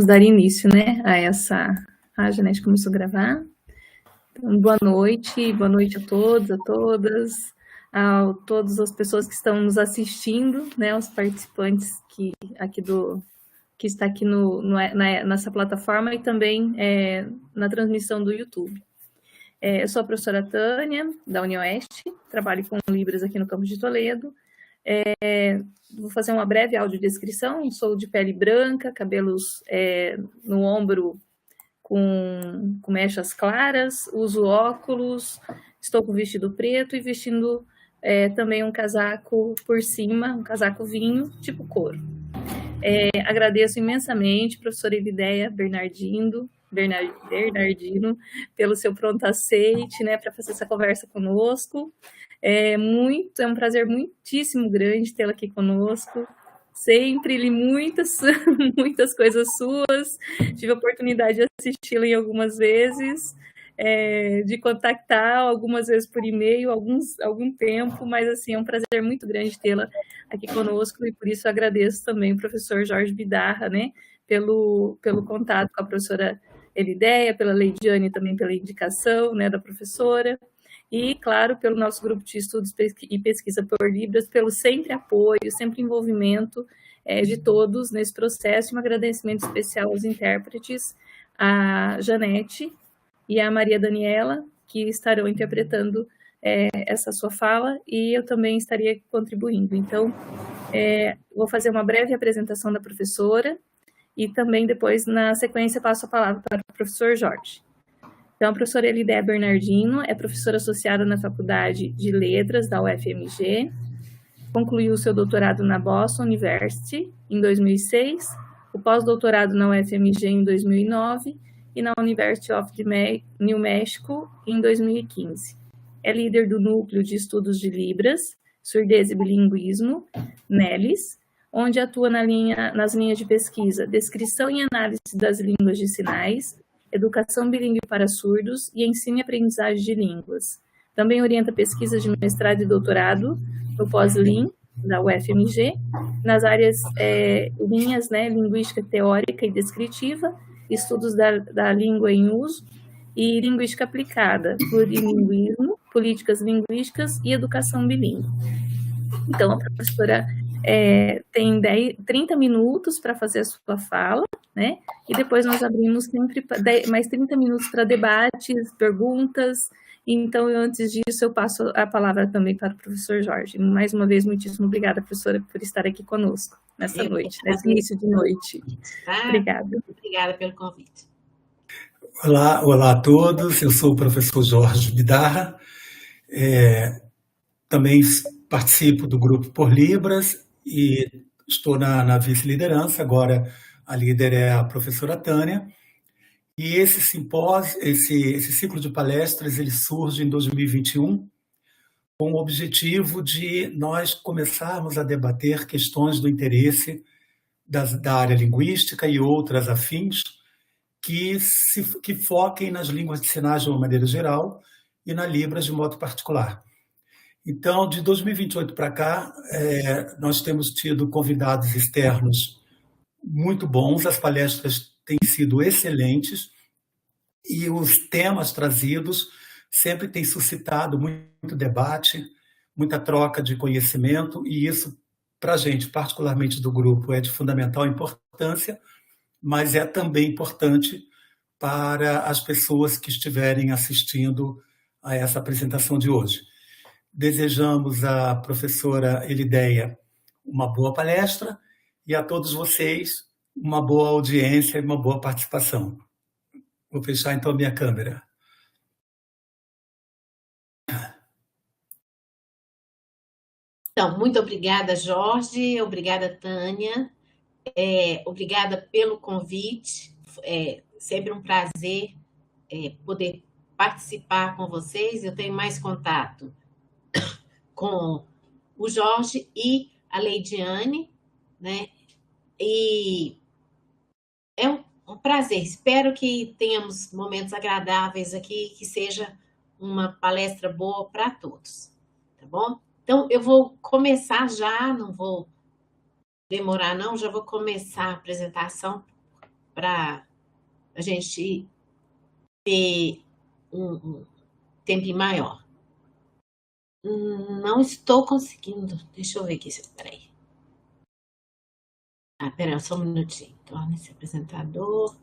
vamos dar início, né, a essa... A Janete começou a gravar. Então, boa noite a todos, a todas, a todas as pessoas que estão nos assistindo, né, os participantes que está aqui nessa plataforma e também na transmissão do YouTube. Eu sou a professora Tânia, da UniOeste, trabalho com Libras aqui no campus de Toledo. Vou fazer uma breve audiodescrição. Sou de pele branca, cabelos no ombro com mechas claras, uso óculos, estou com vestido preto e vestindo também um casaco por cima, um casaco vinho, tipo couro. Agradeço imensamente, professora Elideia Bernardino, pelo seu pronto aceite, né, para fazer essa conversa conosco. É um prazer muitíssimo grande tê-la aqui conosco. Sempre li muitas coisas suas, tive a oportunidade de assisti-la em algumas vezes, de contactar algumas vezes por e-mail, algum tempo, mas assim, é um prazer muito grande tê-la aqui conosco, e por isso agradeço também o professor Jorge Bidarra, né, pelo contato com a professora Elideia, pela Leidiane também pela indicação, né, da professora, e, claro, pelo nosso grupo de estudos e pesquisa por Libras, pelo sempre apoio, sempre envolvimento de todos nesse processo, e um agradecimento especial aos intérpretes, a Janete e a Maria Daniela, que estarão interpretando essa sua fala, e eu também estaria contribuindo. Então, vou fazer uma breve apresentação da professora, e também depois, na sequência, passo a palavra para o professor Jorge. Então, a professora Elideia Bernardino é professora associada na Faculdade de Letras da UFMG, concluiu o seu doutorado na Boston University em 2006, o pós-doutorado na UFMG em 2009 e na University of New Mexico em 2015. É líder do Núcleo de Estudos de Libras, Surdez e Bilinguismo, NELIS, onde atua nas linhas de pesquisa Descrição e Análise das Línguas de Sinais, Educação Bilíngue para Surdos e Ensino e Aprendizagem de Línguas. Também orienta pesquisas de mestrado e doutorado no pós-LIN, da UFMG, nas áreas linhas, né, linguística teórica e descritiva, estudos da língua em uso e linguística aplicada, plurilinguismo, políticas linguísticas e educação bilíngue. Então, a professora tem 30 minutos para fazer a sua fala, né? E depois nós abrimos sempre mais 30 minutos para debates, perguntas. Então, antes disso, eu passo a palavra também para o professor Jorge. Mais uma vez, muitíssimo obrigada, professora, por estar aqui conosco nessa noite, nesse início de noite. Obrigada. Obrigada pelo convite. Olá a todos, eu sou o professor Jorge Bidarra, também participo do grupo Por Libras e estou na vice-liderança, agora a líder é a professora Tânia, e esse simpósio, esse ciclo de palestras, ele surge em 2021 com o objetivo de nós começarmos a debater questões do interesse da área linguística e outras afins que foquem nas línguas de sinais de uma maneira geral e na Libras de modo particular. Então, de 2028 para cá, nós temos tido convidados externos muito bons, as palestras têm sido excelentes e os temas trazidos sempre têm suscitado muito debate, muita troca de conhecimento, e isso, para a gente, particularmente do grupo, é de fundamental importância, mas é também importante para as pessoas que estiverem assistindo a essa apresentação de hoje. Desejamos à professora Elideia uma boa palestra e a todos vocês uma boa audiência e uma boa participação. Vou fechar então a minha câmera. Então, muito obrigada, Jorge, obrigada, Tânia, obrigada pelo convite, sempre um prazer poder participar com vocês. Eu tenho mais contato com o Jorge e a Leidiane, né? E é um prazer. Espero que tenhamos momentos agradáveis aqui, que seja uma palestra boa para todos, tá bom? Então, eu vou começar já, não vou demorar não, já vou começar a apresentação, para a gente ter um tempinho maior. Não estou conseguindo. Deixa eu ver aqui. Peraí. Peraí, só um minutinho. Torne-se apresentador.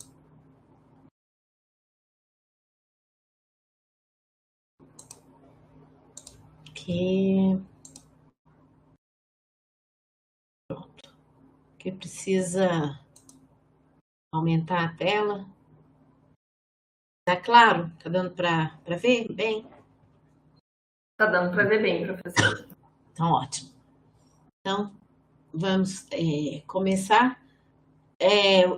Aqui. Pronto. Aqui precisa aumentar a tela. Tá claro? Tá dando para ver bem? Tá dando para ver bem, professor. Então, ótimo. Então, vamos começar.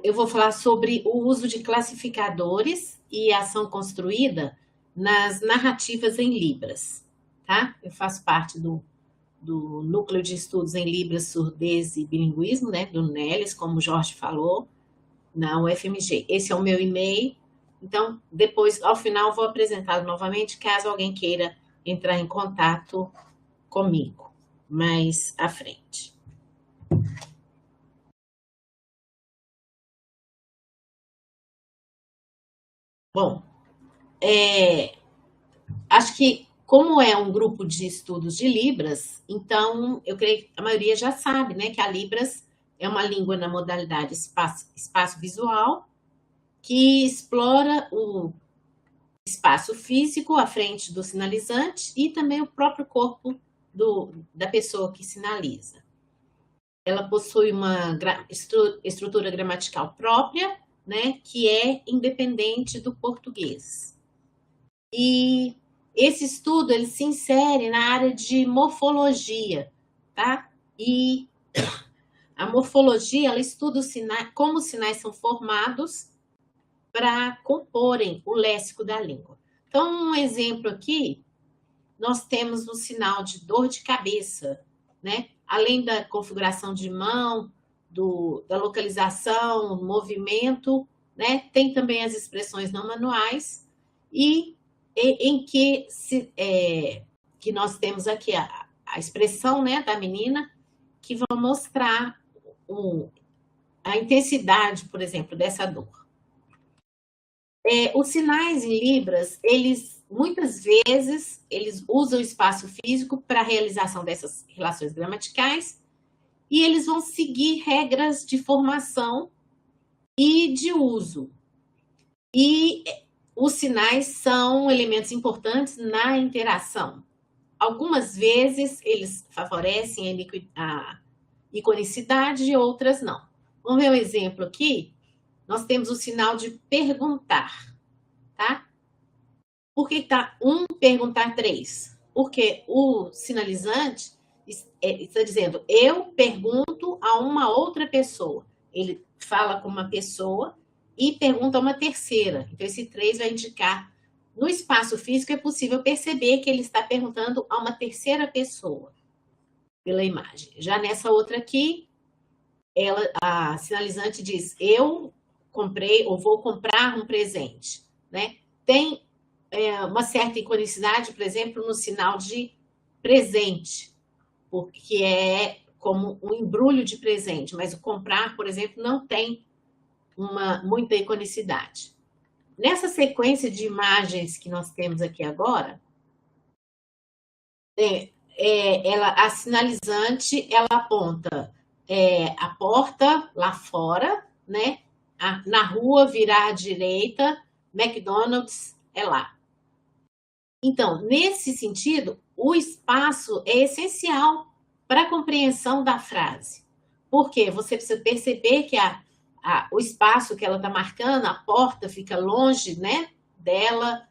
Eu vou falar sobre o uso de classificadores e ação construída nas narrativas em Libras, tá? Eu faço parte do Núcleo de Estudos em Libras, Surdez e Bilinguismo, né? Do NELES, como o Jorge falou, na UFMG. Esse é o meu e-mail. Então, depois, ao final, vou apresentá-lo novamente, caso alguém queira entrar em contato comigo mais à frente. Bom, acho que, como é um grupo de estudos de Libras, então, eu creio que a maioria já sabe, né, que a Libras é uma língua na modalidade espaço visual, que explora o espaço físico à frente do sinalizante e também o próprio corpo da pessoa que sinaliza. Ela possui uma estrutura gramatical própria, né, que é independente do português. E esse estudo ele se insere na área de morfologia, tá? E a morfologia ela estuda como os sinais são formados para comporem o léxico da língua. Então, um exemplo aqui, nós temos o sinal de dor de cabeça, né? Além da configuração de mão, da localização, movimento, né? Tem também as expressões não manuais e em que nós temos aqui a expressão, né, da menina que vai mostrar a intensidade, por exemplo, dessa dor. Os sinais em Libras, muitas vezes, eles usam o espaço físico para a realização dessas relações gramaticais e eles vão seguir regras de formação e de uso. E os sinais são elementos importantes na interação. Algumas vezes, eles favorecem a iconicidade, outras não. Vamos ver um exemplo aqui? Nós temos o sinal de perguntar, tá? Por que está 1, perguntar 3? Porque o sinalizante está dizendo, eu pergunto a uma outra pessoa. Ele fala com uma pessoa e pergunta a uma terceira. Então, esse 3 vai indicar, no espaço físico, é possível perceber que ele está perguntando a uma terceira pessoa, pela imagem. Já nessa outra aqui, a sinalizante diz, eu comprei ou vou comprar um presente, né? Tem uma certa iconicidade, por exemplo, no sinal de presente, porque é como um embrulho de presente, mas o comprar, por exemplo, não tem muita iconicidade. Nessa sequência de imagens que nós temos aqui agora, a sinalizante, ela aponta a porta lá fora, né? Na rua, virar à direita, McDonald's é lá. Então, nesse sentido, o espaço é essencial para a compreensão da frase. Porque você precisa perceber que o espaço que ela está marcando, a porta fica longe, né, dela,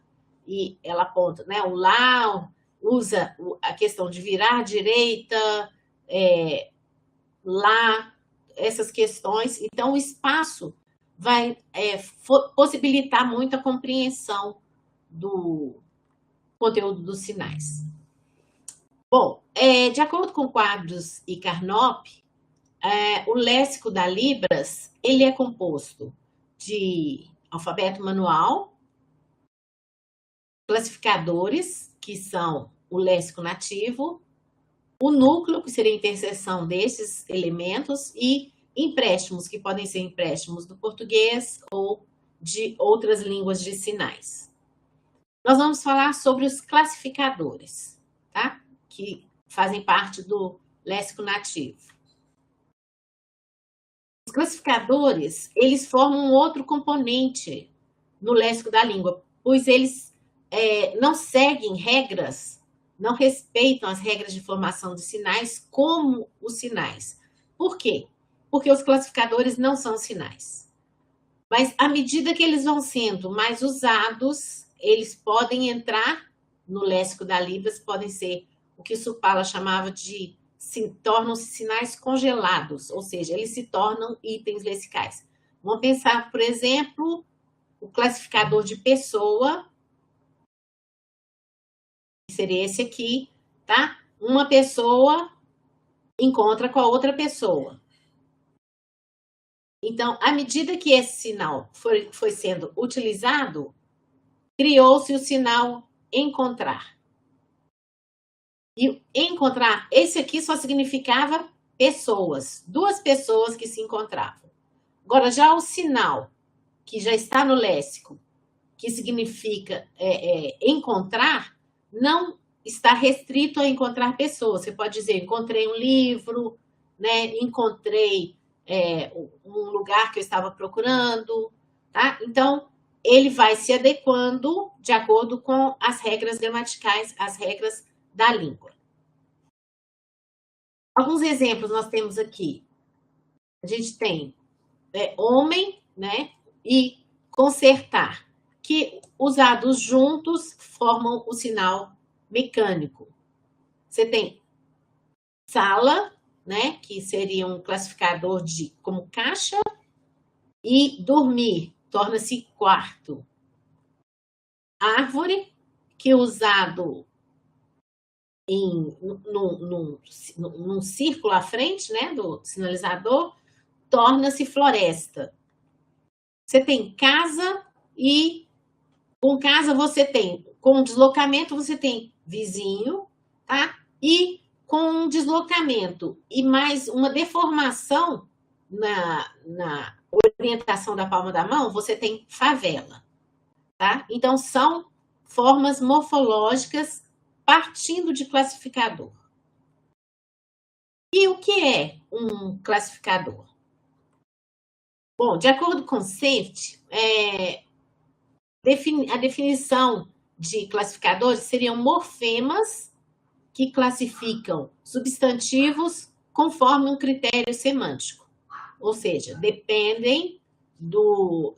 e ela aponta, né, o lá, usa a questão de virar à direita, lá, essas questões. Então, o espaço vai possibilitar muito a compreensão do conteúdo dos sinais. Bom, de acordo com Quadros e Carnop, o léxico da Libras, ele é composto de alfabeto manual, classificadores, que são o léxico nativo, o núcleo, que seria a interseção desses elementos, e empréstimos, que podem ser empréstimos do português ou de outras línguas de sinais. Nós vamos falar sobre os classificadores, tá? Que fazem parte do léxico nativo. Os classificadores, eles formam um outro componente no léxico da língua, pois eles não seguem regras, não respeitam as regras de formação de sinais como os sinais. Por quê? Porque os classificadores não são sinais. Mas, à medida que eles vão sendo mais usados, eles podem entrar no léxico da Libras, podem ser o que Supala chamava de tornam-se sinais congelados, ou seja, eles se tornam itens lexicais. Vamos pensar, por exemplo, o classificador de pessoa, que seria esse aqui, tá? Uma pessoa encontra com a outra pessoa. Então, à medida que esse sinal foi sendo utilizado, criou-se o sinal encontrar. E encontrar, esse aqui só significava pessoas, duas pessoas que se encontravam. Agora, já o sinal, que já está no léxico, que significa encontrar, não está restrito a encontrar pessoas. Você pode dizer, encontrei um livro, né? Encontrei um lugar que eu estava procurando, tá? Então, ele vai se adequando de acordo com as regras gramaticais, as regras da língua. Alguns exemplos nós temos aqui. A gente tem homem, né? E consertar, que usados juntos formam o sinal mecânico. Você tem sala, né? Que seria um classificador como caixa, e dormir, torna-se quarto. Árvore, que é usado num círculo à frente, né, do sinalizador, torna-se floresta. Você tem casa e com casa você tem, com deslocamento você tem vizinho, tá? E com deslocamento e mais uma deformação na orientação da palma da mão, você tem favela, tá? Então, são formas morfológicas partindo de classificador. E o que é um classificador? Bom, de acordo com Safety, a definição de classificadores seriam morfemas que classificam substantivos conforme um critério semântico. Ou seja, dependem do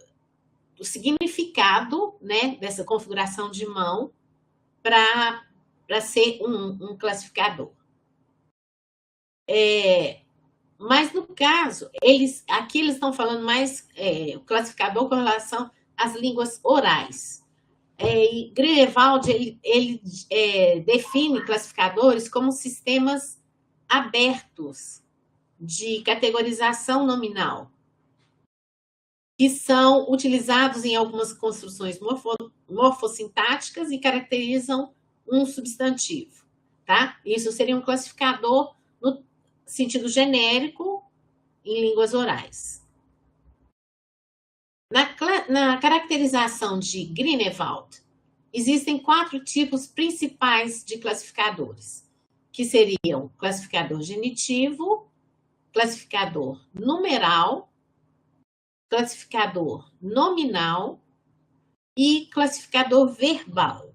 significado, né, dessa configuração de mão para ser um classificador. Mas, no caso, aqui eles estão falando mais o classificador com relação às línguas orais. E Grünewald, ele define classificadores como sistemas abertos de categorização nominal, que são utilizados em algumas construções morfossintáticas e caracterizam um substantivo, tá? Isso seria um classificador no sentido genérico em línguas orais. Na caracterização de Grünewald, existem 4 tipos principais de classificadores, que seriam classificador genitivo, classificador numeral, classificador nominal e classificador verbal.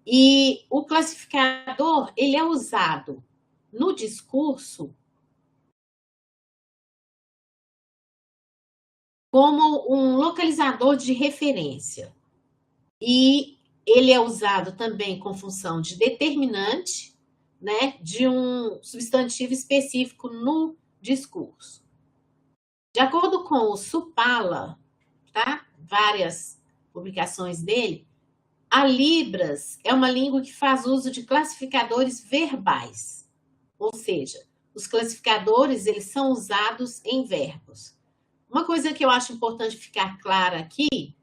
E o classificador, ele é usado no discurso como um localizador de referência. E ele é usado também com função de determinante, né, de um substantivo específico no discurso. De acordo com o Supala, tá? Várias publicações dele, a Libras é uma língua que faz uso de classificadores verbais. Ou seja, os classificadores, eles são usados em verbos. Uma coisa que eu acho importante ficar clara aqui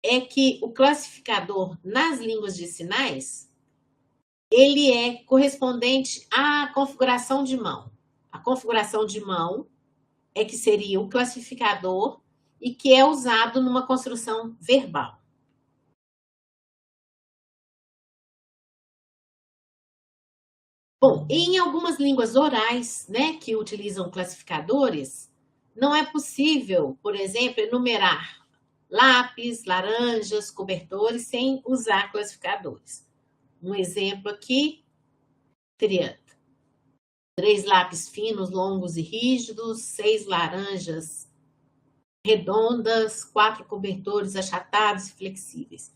é que o classificador nas línguas de sinais, ele é correspondente à configuração de mão. A configuração de mão é que seria o classificador e que é usado numa construção verbal. Bom, em algumas línguas orais, né, que utilizam classificadores, não é possível, por exemplo, enumerar lápis, laranjas, cobertores sem usar classificadores. Um exemplo aqui seria 3 lápis finos, longos e rígidos, 6 laranjas redondas, 4 cobertores achatados e flexíveis.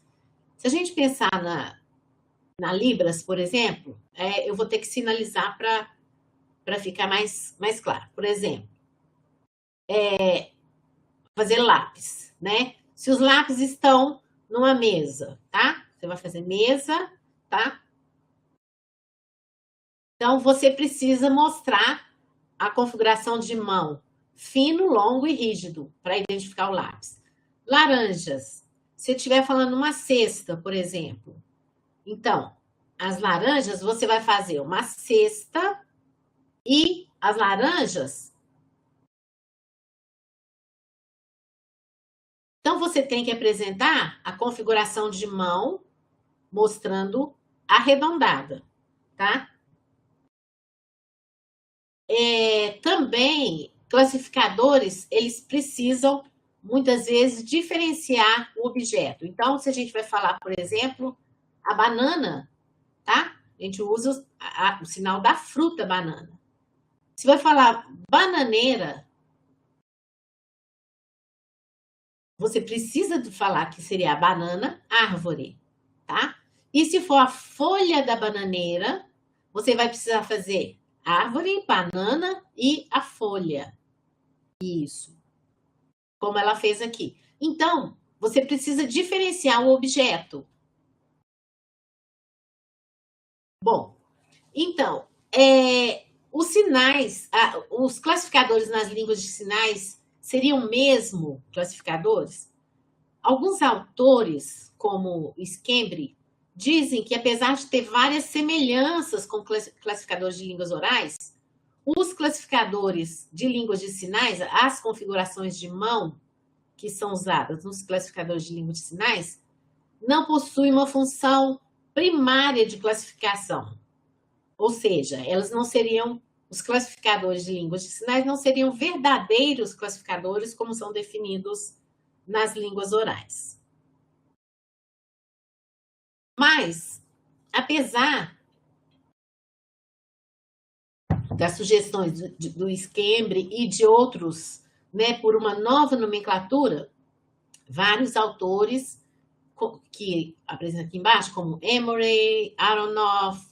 Se a gente pensar na Libras, por exemplo, eu vou ter que sinalizar para ficar mais claro. Por exemplo, fazer lápis, né? Se os lápis estão numa mesa, tá? Você vai fazer mesa, tá? Então, você precisa mostrar a configuração de mão fino, longo e rígido para identificar o lápis. Laranjas. Se estiver falando uma cesta, por exemplo. Então, as laranjas, você vai fazer uma cesta e as laranjas. Então, você tem que apresentar a configuração de mão mostrando arredondada, tá? Também, classificadores, eles precisam, muitas vezes, diferenciar o objeto. Então, se a gente vai falar, por exemplo, a banana, tá? A gente usa o sinal da fruta banana. Se vai falar bananeira, você precisa falar que seria a banana árvore, tá? E se for a folha da bananeira, você vai precisar fazer árvore, banana e a folha. Isso. Como ela fez aqui. Então, você precisa diferenciar o objeto. Bom, então, os sinais, os classificadores nas línguas de sinais seriam mesmo classificadores? Alguns autores, como Schembri, dizem que, apesar de ter várias semelhanças com classificadores de línguas orais, os classificadores de línguas de sinais, as configurações de mão que são usadas nos classificadores de línguas de sinais, não possuem uma função primária de classificação. Ou seja, elas não seriam, os classificadores de línguas de sinais não seriam verdadeiros classificadores como são definidos nas línguas orais. Mas, apesar das sugestões do Schembri e de outros, né, por uma nova nomenclatura, vários autores que apresentam aqui embaixo, como Emory, Aronoff,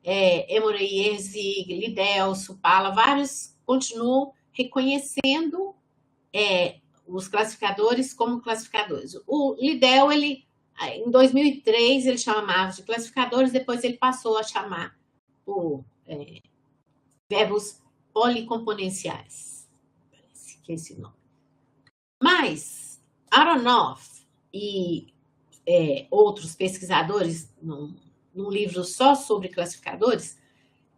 Emory, Herzig, Liddell, Supala, vários continuam reconhecendo os classificadores como classificadores. O Liddell, em 2003, ele chamava de classificadores, depois ele passou a chamar por verbos policomponenciais. Parece que é esse nome. Mas Aronoff e outros pesquisadores, num livro só sobre classificadores,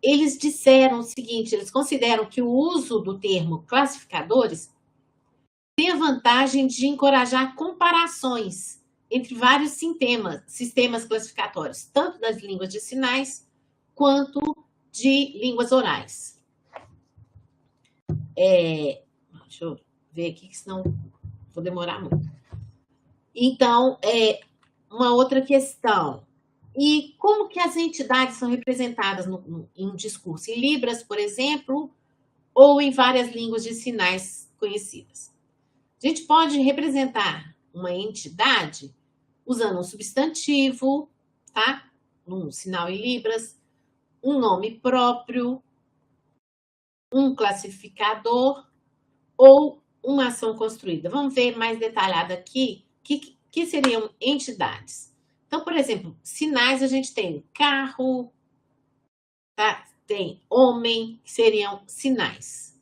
eles disseram o seguinte, eles consideram que o uso do termo classificadores tem a vantagem de encorajar comparações entre vários sistemas classificatórios, tanto das línguas de sinais quanto de línguas orais. Deixa eu ver aqui, que senão vou demorar muito. Então, uma outra questão. E como que as entidades são representadas em discurso? Em Libras, por exemplo, ou em várias línguas de sinais conhecidas? A gente pode representar uma entidade usando um substantivo, tá? Um sinal em Libras, um nome próprio, um classificador ou uma ação construída. Vamos ver mais detalhado aqui que seriam entidades. Então, por exemplo, sinais a gente tem carro, tá? Tem homem, que seriam sinais.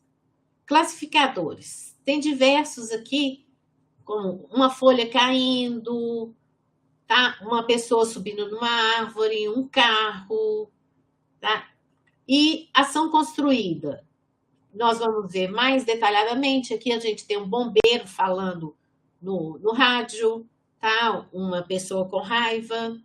Classificadores. Tem diversos aqui, como uma folha caindo, tá? Uma pessoa subindo numa árvore, um carro, tá? E ação construída. nós vamos ver mais detalhadamente. Aqui a gente tem um bombeiro falando no rádio, tá? Uma pessoa com raiva.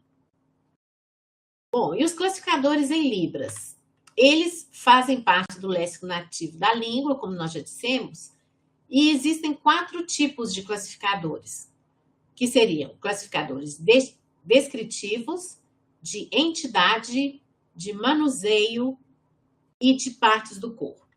Bom, e os classificadores em Libras? Eles fazem parte do léxico nativo da língua, como nós já dissemos, e existem 4 tipos de classificadores, que seriam classificadores descritivos, de entidade, de manuseio e de partes do corpo.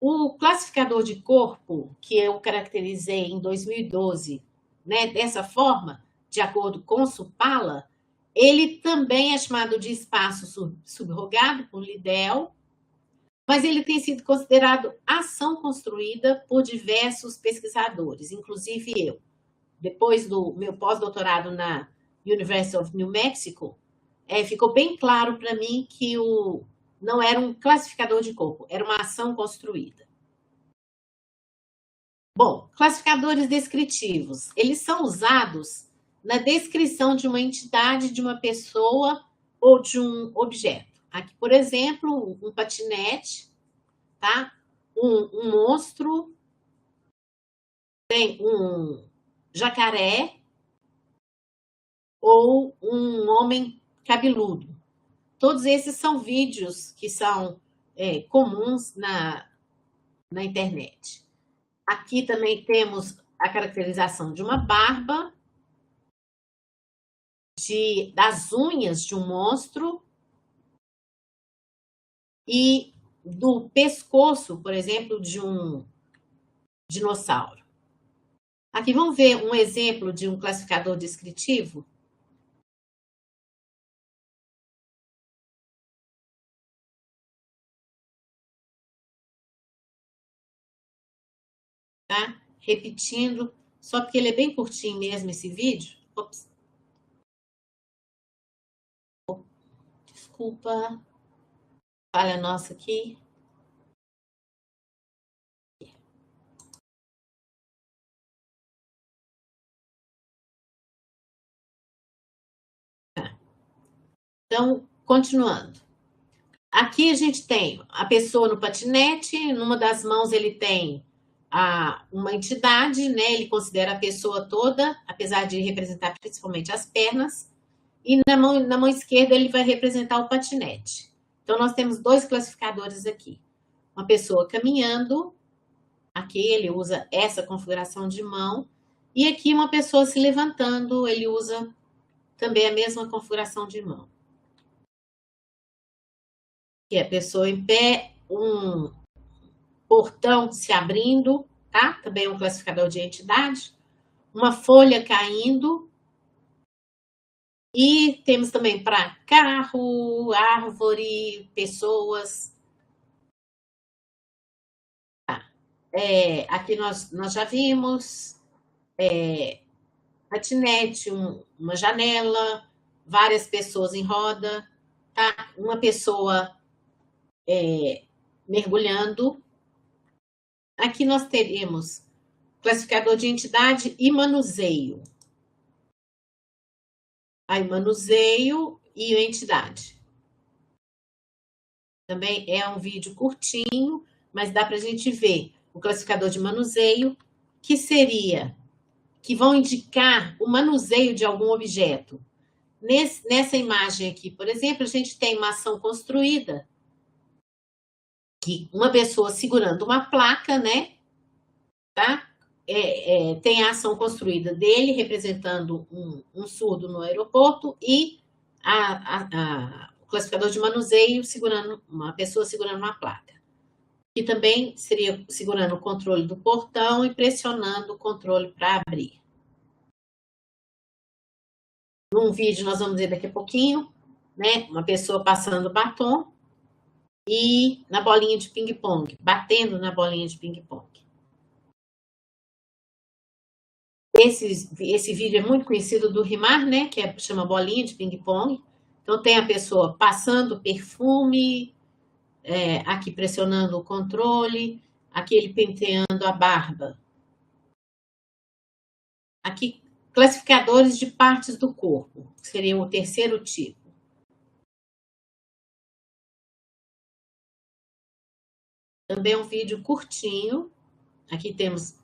O classificador de corpo, que eu caracterizei em 2012, né, dessa forma, de acordo com o Supala, ele também é chamado de espaço subrogado por Liddell, mas ele tem sido considerado ação construída por diversos pesquisadores, inclusive eu. Depois do meu pós-doutorado na University of New Mexico, ficou bem claro para mim que não era um classificador de corpo, era uma ação construída. Bom, classificadores descritivos, eles são usados na descrição de uma entidade, de uma pessoa ou de um objeto. Aqui, por exemplo, um patinete, tá? Um monstro, tem um jacaré ou um homem cabeludo. Todos esses são vídeos que são comuns na internet. Aqui também temos a caracterização de uma barba, das unhas de um monstro e do pescoço, por exemplo, de um dinossauro. Aqui vamos ver um exemplo de um classificador descritivo. Tá? Repetindo, só porque ele é bem curtinho mesmo esse vídeo. Ops. Desculpa. Falha nossa aqui. Tá. Então, continuando. Aqui a gente tem a pessoa no patinete, numa das mãos ele tem uma entidade, né? Ele considera a pessoa toda, apesar de representar principalmente as pernas, e na mão esquerda ele vai representar o patinete. Então, nós temos 2 classificadores aqui. Uma pessoa caminhando, aqui ele usa essa configuração de mão, e aqui uma pessoa se levantando, ele usa também a mesma configuração de mão. Que é a pessoa em pé, um portão se abrindo, tá? Também é um classificador de entidade. Uma folha caindo. E temos também para carro, árvore, pessoas. Tá. Aqui nós já vimos patinete, uma janela, várias pessoas em roda, tá? Uma pessoa mergulhando. Aqui nós teremos classificador de entidade e manuseio. Aí, manuseio e entidade. Também é um vídeo curtinho, mas dá para a gente ver o classificador de manuseio, que vão indicar o manuseio de algum objeto. Nessa imagem aqui, por exemplo, a gente tem uma ação construída, que uma pessoa segurando uma placa, né? Tá? Tem a ação construída dele, representando um surdo no aeroporto, e o classificador de manuseio uma pessoa segurando uma placa. Que também seria segurando o controle do portão e pressionando o controle para abrir. Num vídeo nós vamos ver daqui a pouquinho, né? Uma pessoa passando batom e na bolinha de ping-pong, batendo na bolinha de ping-pong. Esse vídeo é muito conhecido do Rimar, né? Que chama bolinha de ping-pong. Então tem a pessoa passando perfume, aqui pressionando o controle, aqui ele penteando a barba. Aqui, classificadores de partes do corpo, que seria o terceiro tipo. Também é um vídeo curtinho. Aqui temos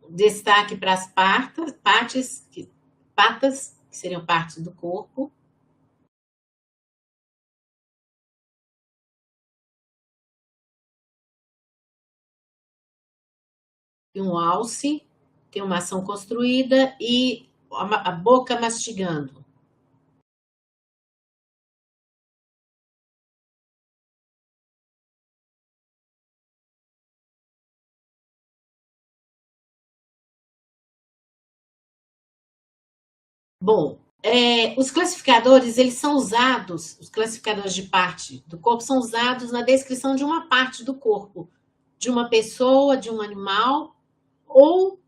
destaque para as patas, que seriam partes do corpo. E um alce, tem uma ação construída e a boca mastigando. Bom, os classificadores, eles são usados, os classificadores de parte do corpo são usados na descrição de uma parte do corpo, de uma pessoa, de um animal, ou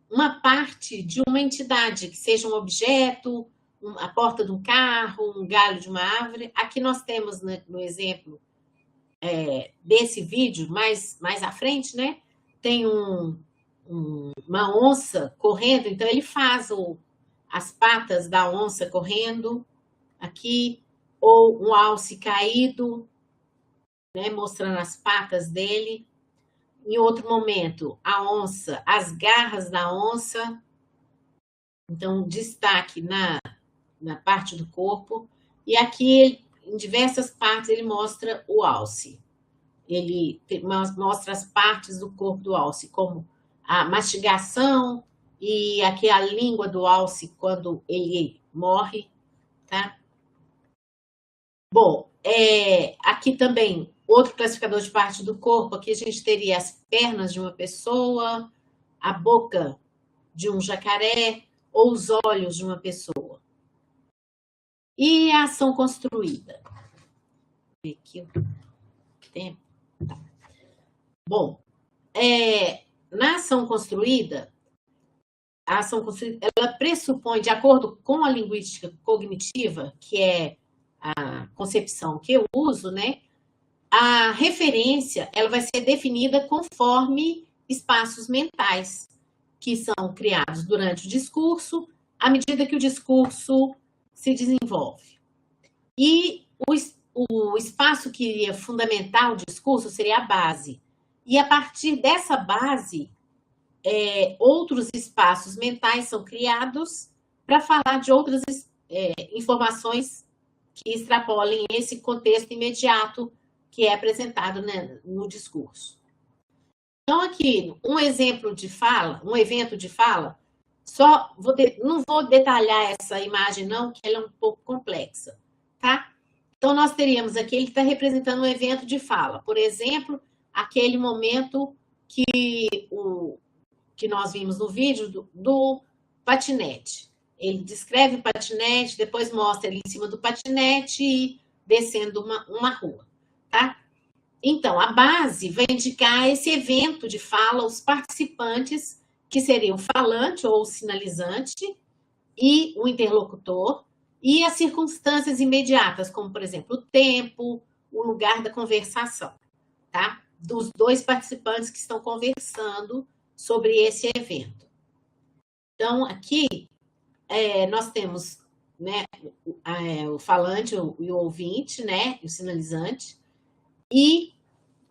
uma parte de uma entidade, que seja um objeto, a porta de um carro, um galho de uma árvore. Aqui nós temos, né, no exemplo desse vídeo, mais à frente, né, tem uma onça correndo, então ele faz as patas da onça correndo aqui, ou um alce caído, né, mostrando as patas dele. Em outro momento, a onça, as garras da onça. Então, destaque na parte do corpo. E aqui, em diversas partes, ele mostra o alce. Ele mostra as partes do corpo do alce, como a mastigação e aqui a língua do alce quando ele morre, tá? Bom, aqui também, outro classificador de parte do corpo, aqui a gente teria as pernas de uma pessoa, a boca de um jacaré ou os olhos de uma pessoa. E a ação construída. Aqui o tempo. Tá. Bom, na ação construída, ela pressupõe, de acordo com a linguística cognitiva, que é a concepção que eu uso, né? A referência, ela vai ser definida conforme espaços mentais que são criados durante o discurso, à medida que o discurso se desenvolve. E o espaço que iria fundamentar o discurso seria a base. E a partir dessa base, outros espaços mentais são criados para falar de outras informações que extrapolem esse contexto imediato que é apresentado, né, no discurso. Então, aqui, um evento de fala, não vou detalhar essa imagem, não, que ela é um pouco complexa, tá? Então, nós teríamos aqui, ele está representando um evento de fala. Por exemplo, aquele momento que nós vimos no vídeo do patinete. Ele descreve o patinete, depois mostra ele em cima do patinete e descendo uma rua, tá? Então, a base vai indicar esse evento de fala, os participantes, que seriam o falante ou o sinalizante e o interlocutor, e as circunstâncias imediatas, como, por exemplo, o tempo, o lugar da conversação, tá? Dos dois participantes que estão conversando sobre esse evento. Então, aqui, nós temos, né, o falante e o ouvinte, né, o sinalizante, e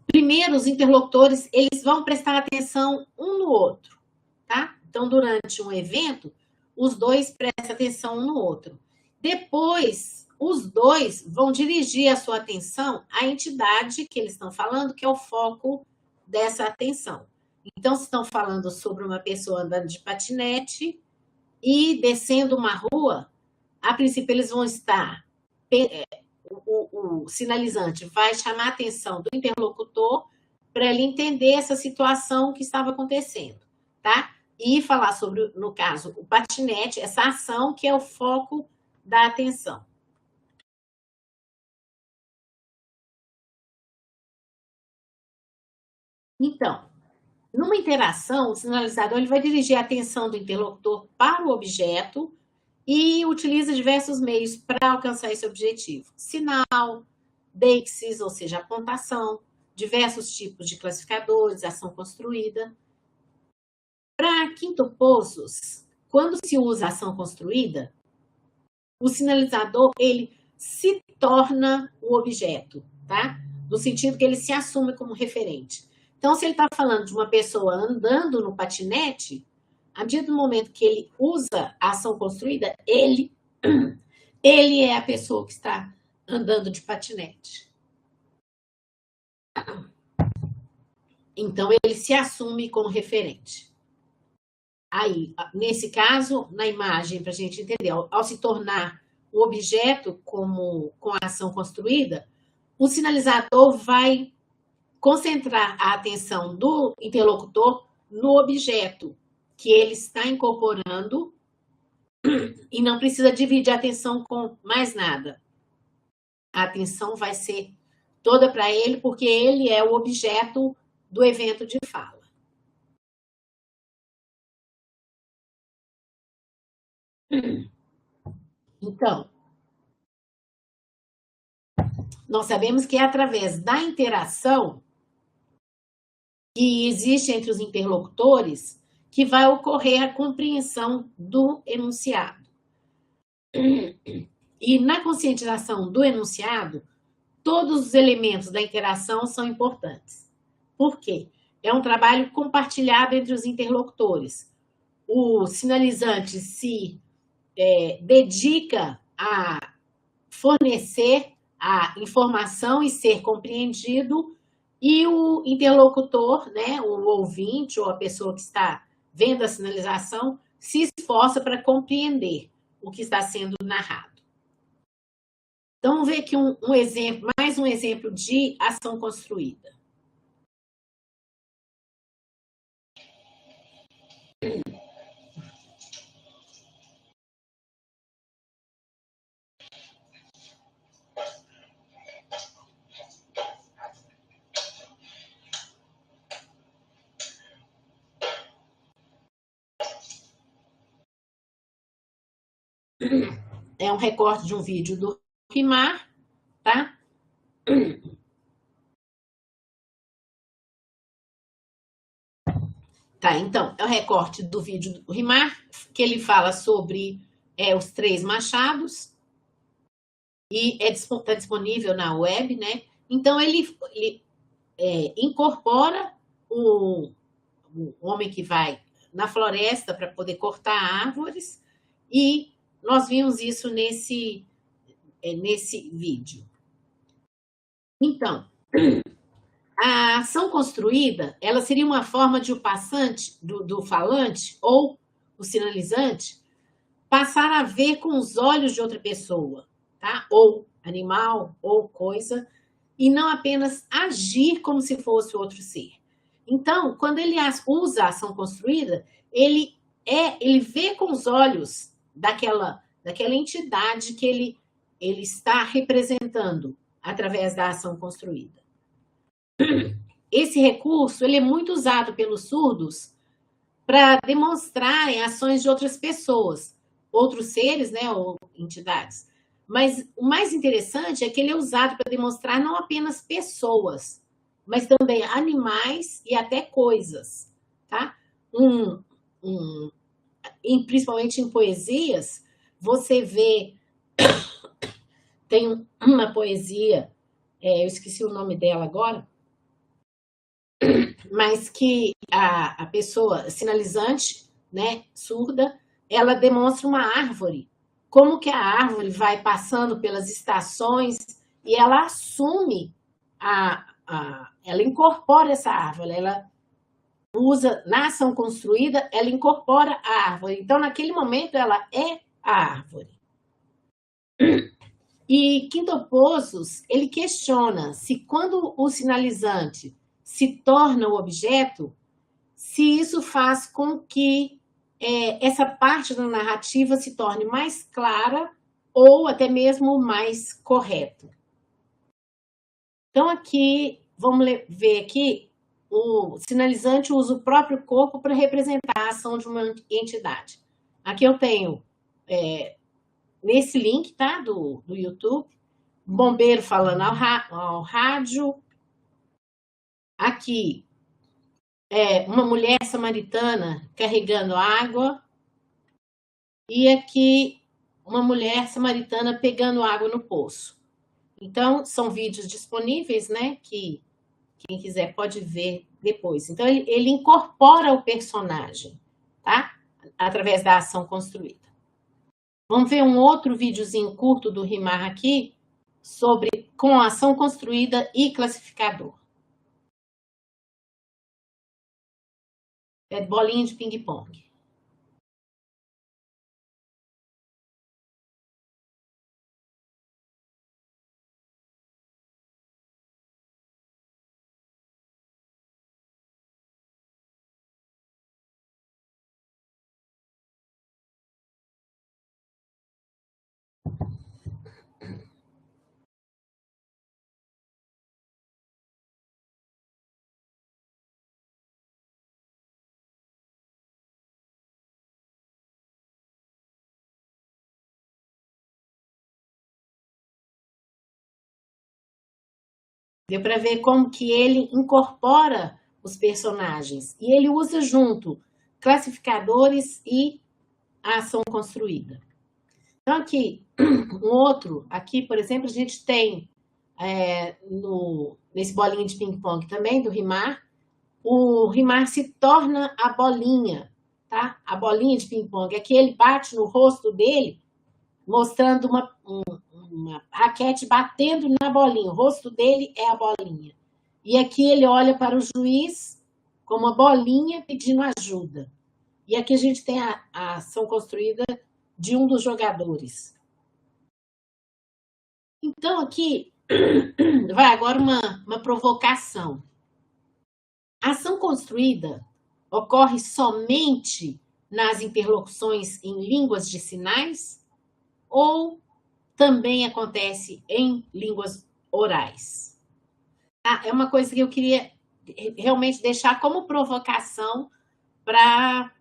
primeiro os interlocutores, eles vão prestar atenção um no outro, tá? Então, durante um evento, os dois prestam atenção um no outro. Depois, os dois vão dirigir a sua atenção à entidade que eles estão falando, que é o foco dessa atenção. Então, se estão falando sobre uma pessoa andando de patinete e descendo uma rua, a princípio eles vão estar... O sinalizante vai chamar a atenção do interlocutor para ele entender essa situação que estava acontecendo, tá? E falar sobre, no caso, o patinete, essa ação que é o foco da atenção. Então, numa interação, o sinalizador ele vai dirigir a atenção do interlocutor para o objeto e utiliza diversos meios para alcançar esse objetivo. Sinal, deixes, ou seja, apontação, diversos tipos de classificadores, ação construída. Para quintupozos, quando se usa ação construída, o sinalizador ele se torna o objeto, tá? No sentido que ele se assume como referente. Então, se ele está falando de uma pessoa andando no patinete, a partir do momento que ele usa a ação construída, ele é a pessoa que está andando de patinete. Então, ele se assume como referente. Aí, nesse caso, na imagem, para a gente entender, ao se tornar o objeto com a ação construída, o sinalizador vai concentrar a atenção do interlocutor no objeto que ele está incorporando e não precisa dividir a atenção com mais nada. A atenção vai ser toda para ele, porque ele é o objeto do evento de fala. Então, nós sabemos que é através da interação que existe entre os interlocutores que vai ocorrer a compreensão do enunciado. E na conscientização do enunciado, todos os elementos da interação são importantes. Por quê? É um trabalho compartilhado entre os interlocutores. O sinalizante se dedica a fornecer a informação e ser compreendido, e o interlocutor, né, o ouvinte ou a pessoa que está vendo a sinalização, se esforça para compreender o que está sendo narrado. Então, vamos ver aqui um exemplo, mais um exemplo de ação construída. É um recorte de um vídeo do RIMAR, tá? Tá, então, é o recorte do vídeo do RIMAR, que ele fala sobre os 3 machados, e está disponível na web, né? Então, ele incorpora o homem que vai na floresta para poder cortar árvores, e nós vimos isso nesse vídeo. Então, a ação construída, ela seria uma forma de o passante, do falante ou o sinalizante, passar a ver com os olhos de outra pessoa, tá? Ou animal, ou coisa, e não apenas agir como se fosse outro ser. Então, quando ele usa a ação construída, ele vê com os olhos daquela entidade que ele está representando através da ação construída. Esse recurso ele é muito usado pelos surdos para demonstrarem ações de outras pessoas, outros seres, né, ou entidades. Mas o mais interessante é que ele é usado para demonstrar não apenas pessoas, mas também animais e até coisas, tá? Principalmente em poesias, você vê, tem uma poesia, eu esqueci o nome dela agora, mas que a pessoa sinalizante, né, surda, ela demonstra uma árvore, como que a árvore vai passando pelas estações e ela assume, ela incorpora essa árvore, ela usa, na ação construída, ela incorpora a árvore. Então, naquele momento, ela é a árvore. E Quintopozos, ele questiona se quando o sinalizante se torna o objeto, se isso faz com que essa parte da narrativa se torne mais clara ou até mesmo mais correta. Então, aqui, vamos ver aqui, o sinalizante usa o próprio corpo para representar a ação de uma entidade. Aqui eu tenho, nesse link, tá, do YouTube, bombeiro falando ao rádio. Aqui, uma mulher samaritana carregando água. E aqui, uma mulher samaritana pegando água no poço. Então, são vídeos disponíveis, né, que quem quiser pode ver depois. Então, ele incorpora o personagem, tá? Através da ação construída. Vamos ver um outro videozinho curto do Rimar aqui, sobre com ação construída e classificador. É bolinha de ping-pong. Deu para ver como que ele incorpora os personagens. E ele usa junto classificadores e a ação construída. Então, aqui, um outro, aqui, por exemplo, a gente tem, nesse bolinha de ping-pong também, do Rimar, o Rimar se torna a bolinha, tá? A bolinha de ping-pong. Aqui ele bate no rosto dele, mostrando uma raquete batendo na bolinha. O rosto dele é a bolinha. E aqui ele olha para o juiz como uma bolinha pedindo ajuda. E aqui a gente tem a ação construída de um dos jogadores. Então, aqui vai agora uma provocação. A ação construída ocorre somente nas interlocuções em línguas de sinais ou também acontece em línguas orais? É uma coisa que eu queria realmente deixar como provocação para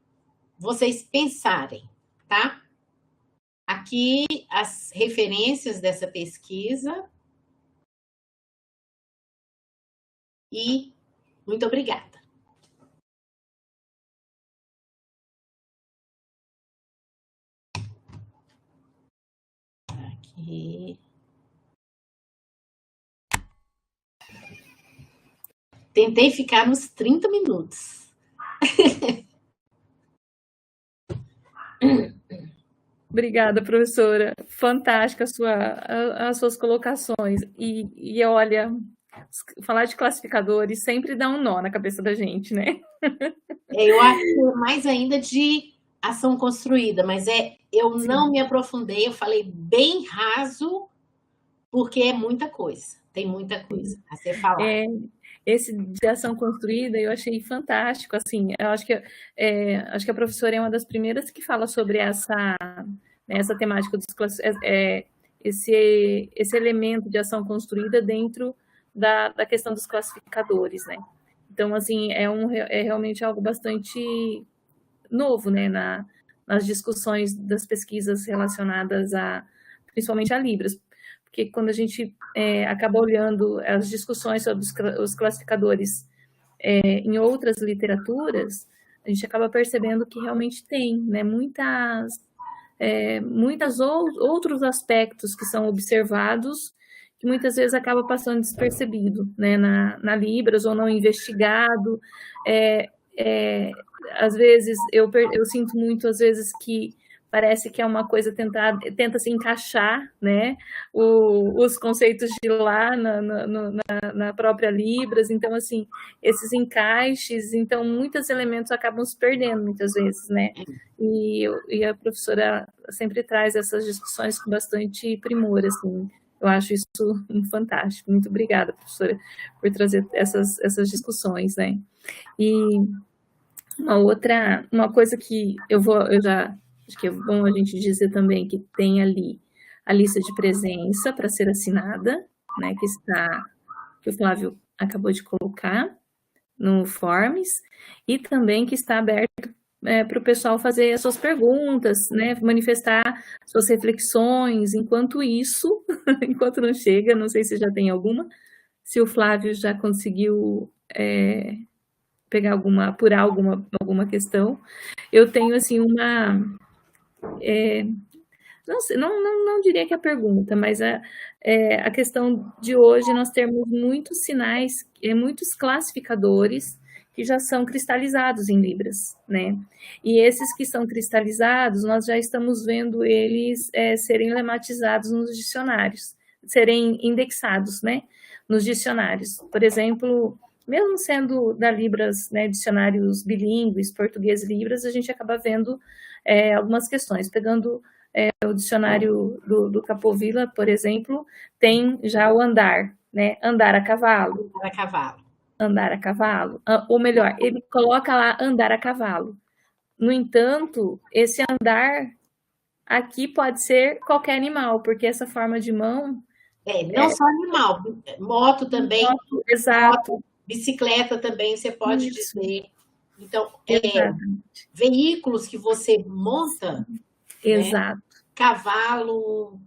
vocês pensarem, tá? Aqui as referências dessa pesquisa. E muito obrigada. Aqui. Tentei ficar nos 30 minutos. Obrigada, professora. Fantástica as suas colocações. E olha, falar de classificadores sempre dá um nó na cabeça da gente, né? Eu acho mais ainda de ação construída, mas eu não me aprofundei, eu falei bem raso, porque é muita coisa, tem muita coisa a ser falada. Esse de ação construída eu achei fantástico, assim, eu acho que a professora é uma das primeiras que fala sobre essa temática dos esse elemento de ação construída dentro da questão dos classificadores, né? Então, assim, é realmente algo bastante novo, né, nas discussões das pesquisas relacionadas principalmente a Libras, porque quando a gente acaba olhando as discussões sobre os classificadores em outras literaturas, a gente acaba percebendo que realmente tem, né, muitos outros aspectos que são observados que muitas vezes acaba passando despercebido, né, na Libras ou não investigado. Às vezes eu sinto muito, às vezes, que parece que é uma coisa tenta se encaixar, né, os conceitos de lá na própria Libras. Então, assim, esses encaixes, então, muitos elementos acabam se perdendo muitas vezes, né, e a professora sempre traz essas discussões com bastante primor, assim. Eu acho isso fantástico. Muito obrigada, professora, por trazer essas discussões, né. E uma coisa que acho que é bom a gente dizer também, que tem ali a lista de presença para ser assinada, né, que o Flávio acabou de colocar no Forms, e também que está aberto para o pessoal fazer as suas perguntas, né, manifestar suas reflexões. Enquanto isso, enquanto não chega, não sei se já tem alguma, se o Flávio já conseguiu apurar alguma questão. Eu tenho, assim, não diria que é a pergunta, mas a questão de hoje nós termos muitos sinais, muitos classificadores que já são cristalizados em Libras, né? E esses que são cristalizados, nós já estamos vendo eles serem lematizados nos dicionários, serem indexados, né, nos dicionários. Por exemplo, mesmo sendo da Libras, né, dicionários bilíngues, português e Libras, a gente acaba vendo algumas questões. Pegando o dicionário do Capovilla, por exemplo, tem já o andar, né? Andar a cavalo. Andar a cavalo. Andar a cavalo. Ou melhor, ele coloca lá andar a cavalo. No entanto, esse andar aqui pode ser qualquer animal, porque essa forma de mão... Não só animal, moto também. Moto, exato. Moto, bicicleta também, você pode dizer. Então, veículos que você monta, exato. Né? Cavalo,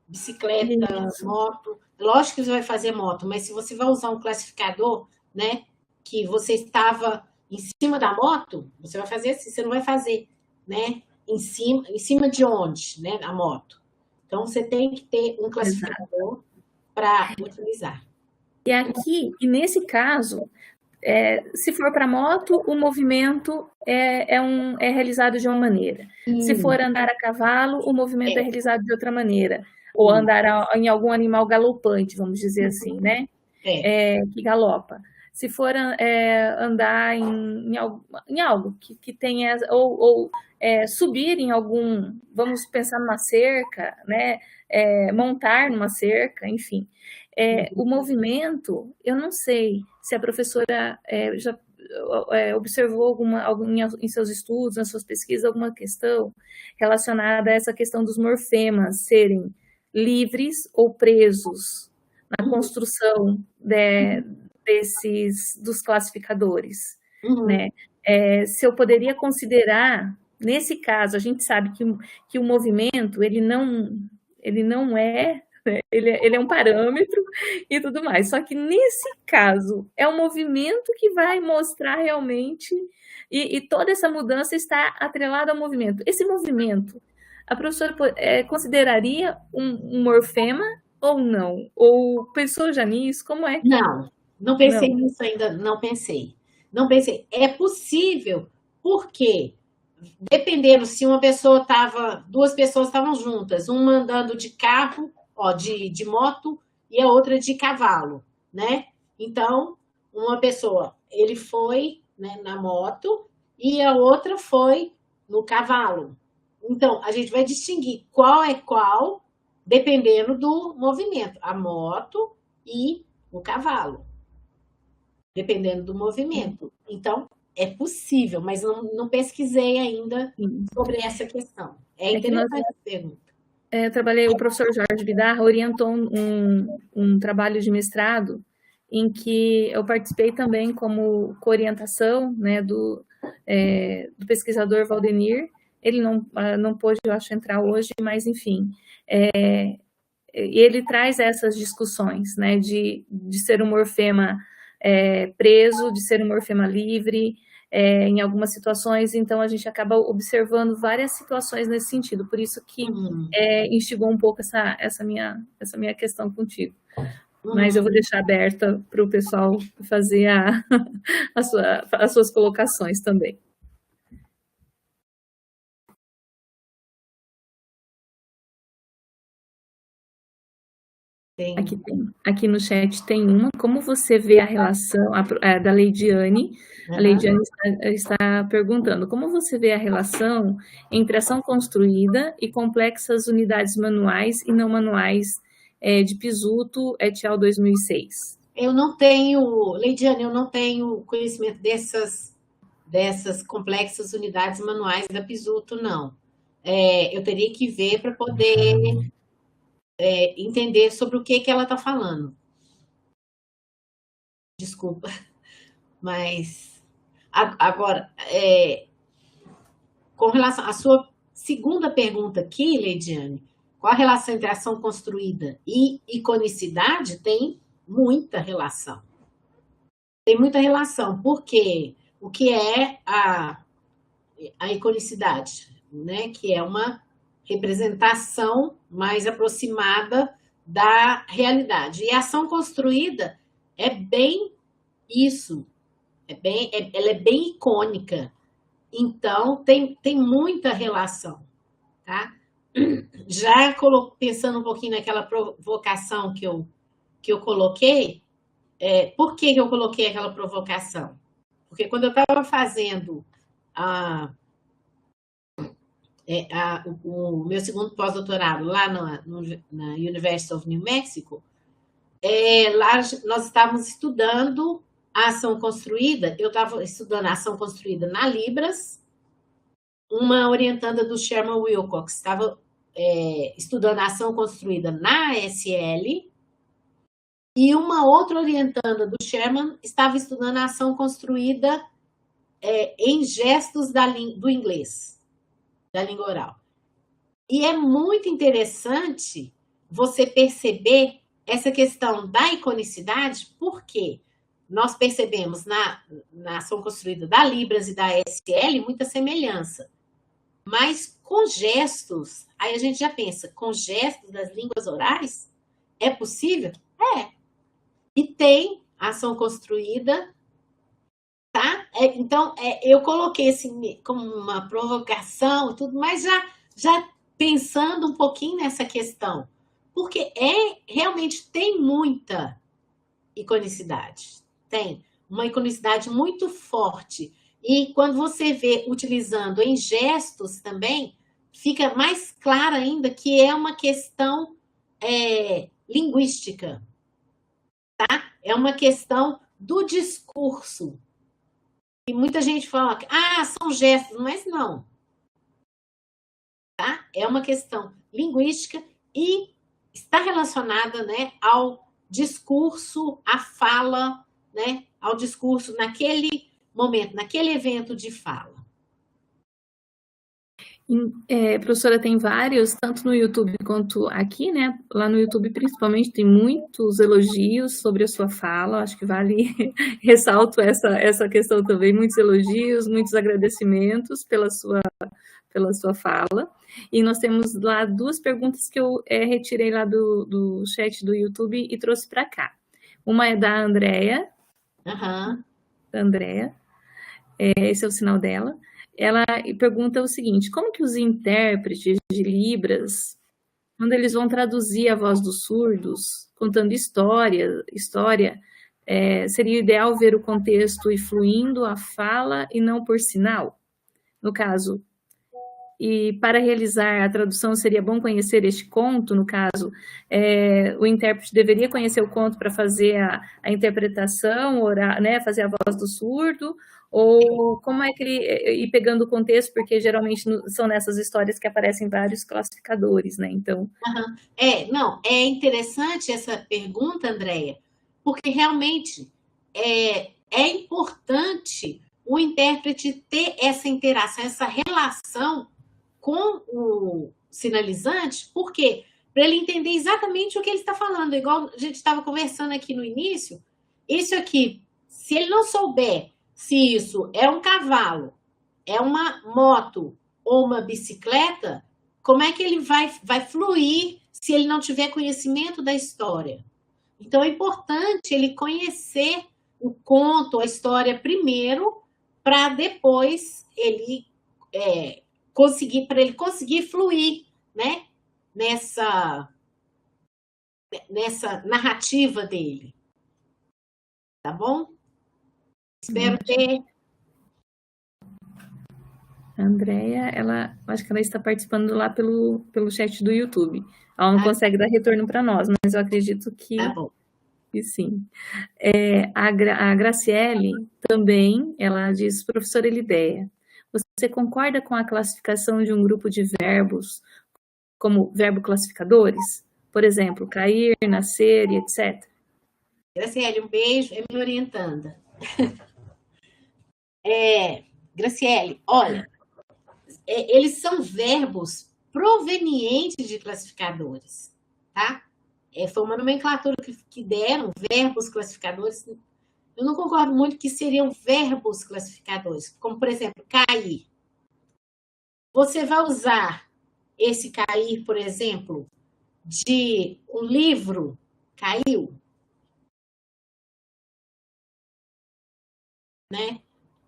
bicicleta, moto. Lógico que você vai fazer moto, mas se você vai usar um classificador, né, que você estava em cima da moto, você vai fazer assim, você não vai fazer, né, em cima de onde, né, a moto. Então, você tem que ter um classificador para utilizar. E aqui, e nesse caso, se for para moto, o movimento é realizado de uma maneira. Se for andar a cavalo, o movimento é realizado de outra maneira. Ou andar em algum animal galopante, vamos dizer assim, né? Que galopa. Se for andar em algo que tenha... Ou subir em algum... Vamos pensar numa cerca, né? Montar numa cerca, enfim. O movimento, eu não sei se a professora já observou em seus estudos, nas suas pesquisas, alguma questão relacionada a essa questão dos morfemas serem livres ou presos na construção dos classificadores, né? Se eu poderia considerar, nesse caso, a gente sabe que o movimento, ele não é... Ele é um parâmetro e tudo mais. Só que, nesse caso, é um movimento que vai mostrar realmente... E toda essa mudança está atrelada ao movimento. Esse movimento, a professora consideraria um morfema ou não? Ou pensou já nisso? Como é? Não pensei nisso ainda. Não pensei. É possível, porque... Dependendo se duas pessoas estavam juntas, uma andando de carro, de moto, e a outra de cavalo, né? Então, uma pessoa, ele foi, né, na moto e a outra foi no cavalo. Então, a gente vai distinguir qual é qual, dependendo do movimento. A moto e o cavalo, dependendo do movimento. Então, é possível, mas não pesquisei ainda sobre essa questão. É interessante a pergunta. O professor Jorge Bidarra orientou um trabalho de mestrado em que eu participei também como co-orientação, né, do pesquisador Valdenir. Ele não pôde, eu acho, entrar hoje, mas, enfim, ele traz essas discussões, né, de ser um morfema preso, de ser um morfema livre, em algumas situações. Então a gente acaba observando várias situações nesse sentido, por isso que instigou um pouco essa minha questão contigo. Mas eu vou deixar aberta para o pessoal fazer as suas colocações também. Aqui no chat tem uma. Como você vê a relação da Leidiane? A Leidiane está perguntando: como você vê a relação entre ação construída e complexas unidades manuais e não manuais de Pisuto et al. 2006? Eu não tenho, Leidiane, conhecimento dessas complexas unidades manuais da Pisuto, não. Eu teria que ver para poder entender sobre o que ela está falando. Desculpa. Mas, agora, com relação à sua segunda pergunta aqui, Leidiane, qual a relação entre ação construída e iconicidade? Tem muita relação. Porque o que é a iconicidade, né? Que é uma representação mais aproximada da realidade. E a ação construída é bem isso. ela é bem icônica. Então, tem muita relação, tá? Já pensando um pouquinho naquela provocação que eu coloquei, por que eu coloquei aquela provocação? Porque quando eu estava fazendo o meu segundo pós-doutorado lá na University of New Mexico, lá nós estávamos estudando a ação construída, eu estava estudando a ação construída na Libras, uma orientanda do Sherman Wilcox estava estudando a ação construída na ASL, e uma outra orientanda do Sherman estava estudando a ação construída em gestos do inglês, da língua oral. E é muito interessante você perceber essa questão da iconicidade, porque nós percebemos na ação construída da Libras e da ASL muita semelhança. Mas com gestos, aí a gente já pensa, com gestos das línguas orais, é possível? E tem ação construída, tá? Então, eu coloquei assim, como uma provocação e tudo, mas já pensando um pouquinho nessa questão, porque realmente tem muita iconicidade, tem uma iconicidade muito forte, e quando você vê utilizando em gestos também, fica mais claro ainda que é uma questão linguística, tá? É uma questão do discurso. E muita gente fala que são gestos, mas não. Tá? É uma questão linguística e está relacionada, né, ao discurso, à fala, né, ao discurso naquele momento, naquele evento de fala. Professora, tem vários, tanto no YouTube quanto aqui, né? Lá no YouTube, principalmente, tem muitos elogios sobre a sua fala. Acho que vale, ressalto essa questão também, muitos elogios, muitos agradecimentos pela sua fala. E nós temos lá 2 perguntas que eu retirei lá do chat do YouTube e trouxe para cá. Uma é da Andrea. Uhum. Da Andrea. Esse é o sinal dela. Ela pergunta o seguinte: como que os intérpretes de Libras, quando eles vão traduzir a voz dos surdos, contando história, seria ideal ver o contexto e fluindo a fala e não por sinal? No caso, e para realizar a tradução seria bom conhecer este conto, no caso, o intérprete deveria conhecer o conto para fazer a interpretação, né, fazer a voz do surdo, ou como é que ele ir pegando o contexto, porque geralmente são nessas histórias que aparecem vários classificadores, né? Então. É interessante essa pergunta, Andréia, porque realmente é importante o intérprete ter essa interação, essa relação com o sinalizante, porque para ele entender exatamente o que ele está falando, igual a gente estava conversando aqui no início, isso aqui, se ele não souber se isso é um cavalo, é uma moto ou uma bicicleta, como é que ele vai fluir se ele não tiver conhecimento da história? Então, é importante ele conhecer o conto, a história primeiro, para depois ele conseguir fluir, né, nessa narrativa dele. Tá bom? Espero ter. A Andrea, acho que ela está participando lá pelo chat do YouTube. Ela não consegue dar retorno para nós, mas eu acredito que, tá bom. Que sim. A Graciele também, ela diz: professora Elideia, você concorda com a classificação de um grupo de verbos como verbo classificadores? Por exemplo, cair, nascer e etc. Graciele, um beijo, é me orientando. Graciele, olha, eles são verbos provenientes de classificadores, tá? Foi uma nomenclatura que deram, verbos classificadores. Eu não concordo muito que seriam verbos classificadores, como, por exemplo, cair. Você vai usar esse cair, por exemplo, de um livro caiu? né?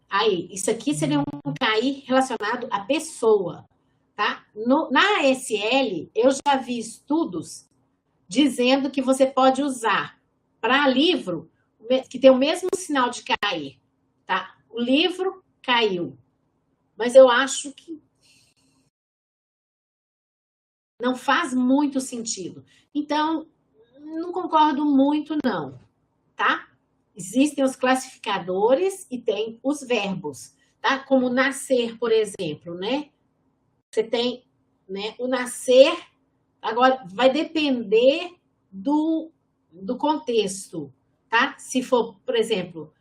Aí, isso aqui seria um CAI relacionado à pessoa, tá? Na ASL, eu já vi estudos dizendo que você pode usar para livro que tem o mesmo sinal de cair, tá? O livro caiu, mas eu acho que não faz muito sentido. Então, não concordo muito, não, tá? Existem os classificadores e tem os verbos, tá? Como nascer, por exemplo, né? Você tem, né, o nascer, agora vai depender do contexto, tá? Se for, por exemplo,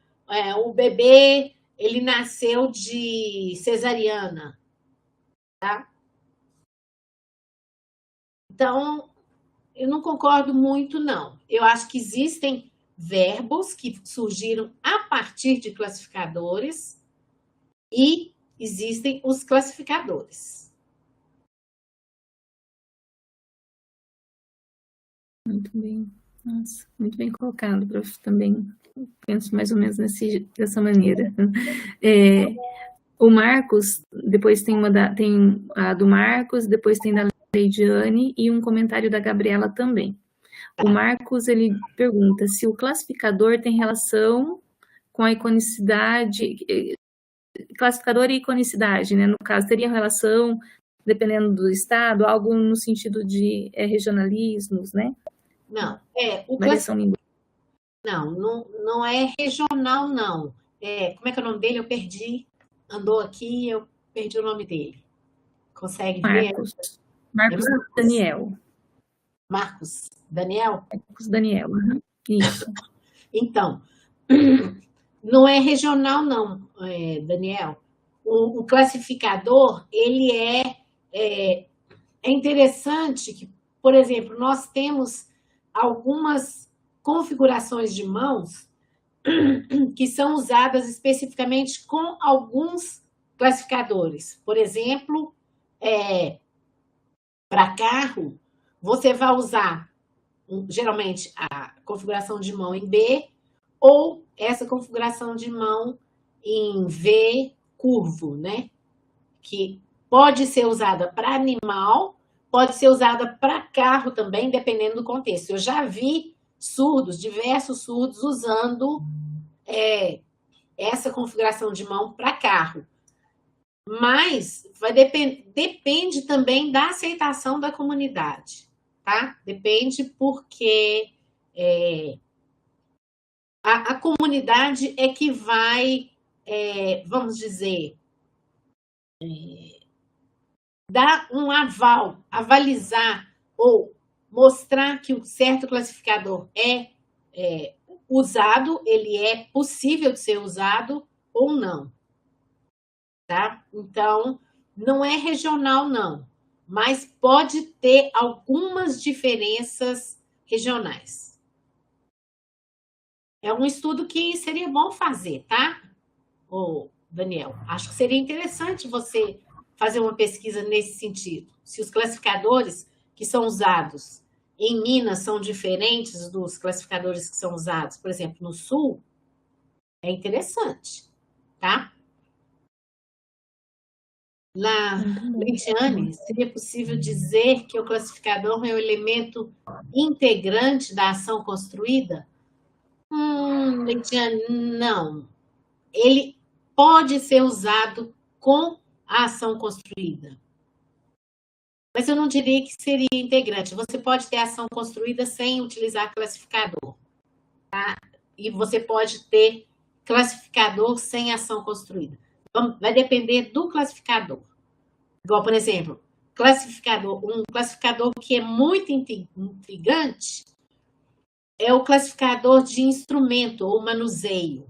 o bebê, ele nasceu de cesariana, tá? Então, eu não concordo muito, não. Eu acho que existem verbos que surgiram a partir de classificadores e existem os classificadores. Muito bem. Nossa, muito bem colocado, prof. Também penso mais ou menos dessa maneira. O Marcos, depois tem a do Marcos, depois tem da Leidiane e um comentário da Gabriela também. O Marcos, ele pergunta se o classificador tem relação com a iconicidade, classificador e iconicidade, né? No caso, teria relação, dependendo do estado, algo no sentido de regionalismos, né? Não, não é regional, não. Como é que é o nome dele? Eu perdi. Andou aqui, eu perdi o nome dele. Consegue ver? Marcos Daniel. Marcos Daniel? Marcos Daniel, isso. Então, não é regional, não, Daniel. O classificador, ele é interessante que, por exemplo, nós temos algumas configurações de mãos que são usadas especificamente com alguns classificadores. Por exemplo, para carro, você vai usar geralmente a configuração de mão em B ou essa configuração de mão em V curvo, né? Que pode ser usada para animal, pode ser usada para carro também, dependendo do contexto. Eu já vi diversos surdos usando essa configuração de mão para carro. Mas depende também da aceitação da comunidade, tá? Depende porque a comunidade é que vai, vamos dizer, dar um aval, avalizar ou mostrar que um certo classificador é usado, ele é possível de ser usado ou não. Tá? Então, não é regional, não, mas pode ter algumas diferenças regionais. É um estudo que seria bom fazer, tá, Daniel? Acho que seria interessante você fazer uma pesquisa nesse sentido. Se os classificadores que são usados em Minas são diferentes dos classificadores que são usados, por exemplo, no Sul, é interessante, tá? Leidiane, seria possível dizer que o classificador é o elemento integrante da ação construída? Leidiane, não. Ele pode ser usado com a ação construída. Mas eu não diria que seria integrante. Você pode ter ação construída sem utilizar classificador. Tá? E você pode ter classificador sem ação construída. Vai depender do classificador. Igual, por exemplo, um classificador que é muito intrigante é o classificador de instrumento ou manuseio,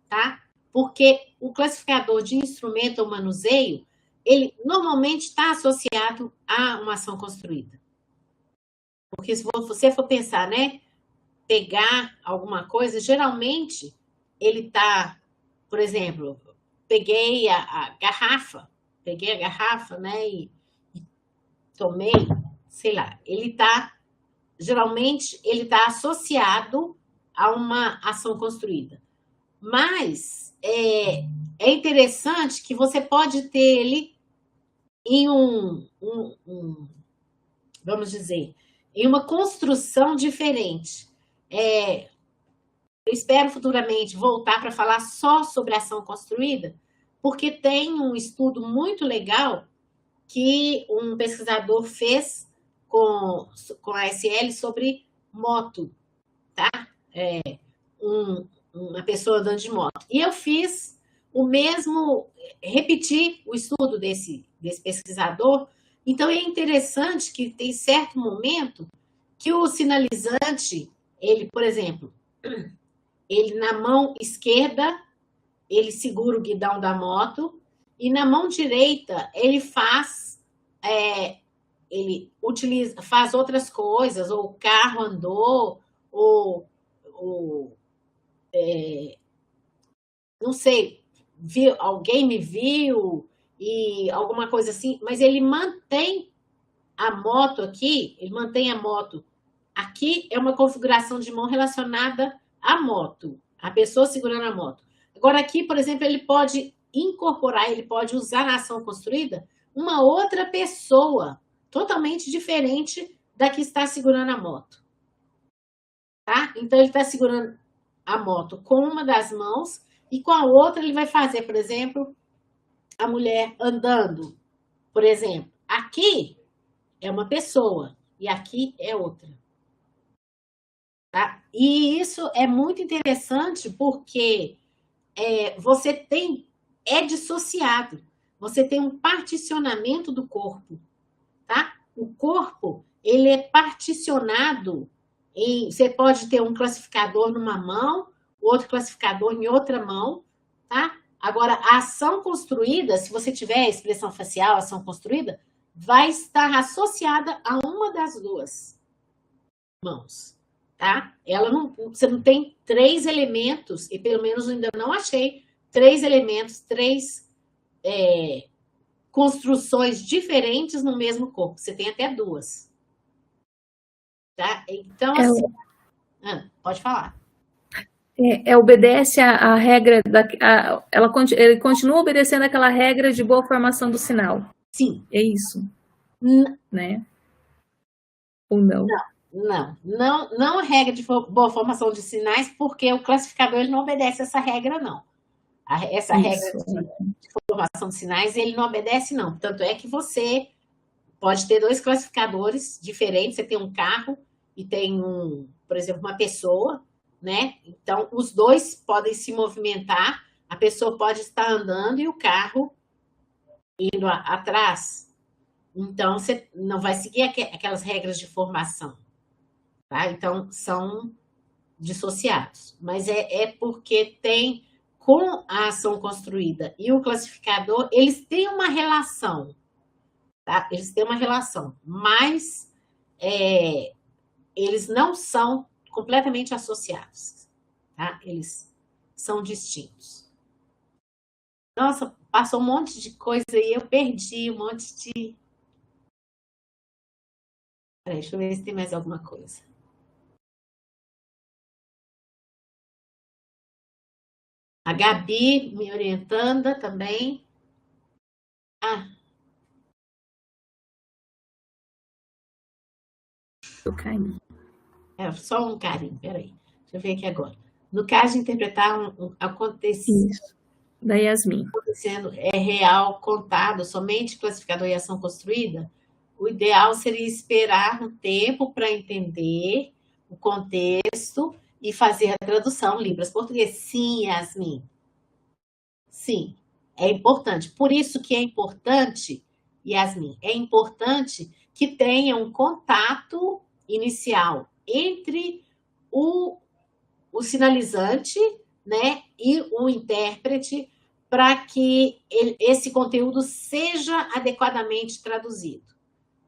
tá? Porque o classificador de instrumento ou manuseio, ele normalmente está associado a uma ação construída. Porque se você for pensar, né, pegar alguma coisa, geralmente ele está, por exemplo, peguei a garrafa, né, e tomei, sei lá, geralmente ele está associado a uma ação construída. Mas é interessante que você pode ter ele em vamos dizer, em uma construção diferente. Eu espero futuramente voltar para falar só sobre ação construída, porque tem um estudo muito legal que um pesquisador fez com a SL sobre moto, tá? Uma pessoa andando de moto. E eu fiz o mesmo, repeti o estudo desse pesquisador. Então, é interessante que tem certo momento que o sinalizante, ele, por exemplo, ele na mão esquerda, ele segura o guidão da moto, e na mão direita ele faz outras coisas, ou o carro andou, ou não sei, alguém me viu, e alguma coisa assim, mas ele mantém a moto aqui, Aqui é uma configuração de mão relacionada à moto, a pessoa segurando a moto. Agora aqui, por exemplo, ele pode incorporar, ele pode usar na ação construída uma outra pessoa, totalmente diferente da que está segurando a moto. Tá? Então, ele está segurando a moto com uma das mãos e com a outra ele vai fazer, por exemplo, a mulher andando, por exemplo. Aqui é uma pessoa e aqui é outra. Tá? E isso é muito interessante porque você é dissociado. Você tem um particionamento do corpo. Tá? O corpo, ele é particionado você pode ter um classificador numa mão, outro classificador em outra mão, tá? Agora, a ação construída, se você tiver a expressão facial, ação construída, vai estar associada a uma das duas mãos, tá? Você não tem 3 elementos, e pelo menos eu ainda não achei 3 elementos, 3 construções diferentes no mesmo corpo. Você tem até 2. Tá? Então, assim... pode falar. Obedece a regra, ele continua obedecendo aquela regra de boa formação do sinal. Sim. É isso. Né? Ou não? Não a regra de boa formação de sinais, porque o classificador ele não obedece essa regra, não. Essa regra de formação de sinais, ele não obedece, não. Tanto é que você pode ter 2 classificadores diferentes, você tem um carro e tem por exemplo, uma pessoa, né? Então, os 2 podem se movimentar, a pessoa pode estar andando e o carro indo atrás. Então, você não vai seguir aquelas regras de formação, tá? Então, são dissociados. Mas é porque tem, com a ação construída e o classificador, eles têm uma relação, tá? Eles têm uma relação, mas eles não são completamente associados, tá? Eles são distintos. Nossa, passou um monte de coisa aí, eu perdi um monte de... Peraí, deixa eu ver se tem mais alguma coisa. A Gabi me orientando também. Eu caí. Só um carinho, peraí. Deixa eu ver aqui agora. No caso de interpretar acontecido da Yasmin. Acontecendo real, contado, somente classificador e ação construída, o ideal seria esperar um tempo para entender o contexto e fazer a tradução Libras-Português. Sim, Yasmin. Sim, é importante. Por isso que é importante, Yasmin, é importante que tenha um contato inicial entre o sinalizante, né, e o intérprete, para que esse conteúdo seja adequadamente traduzido,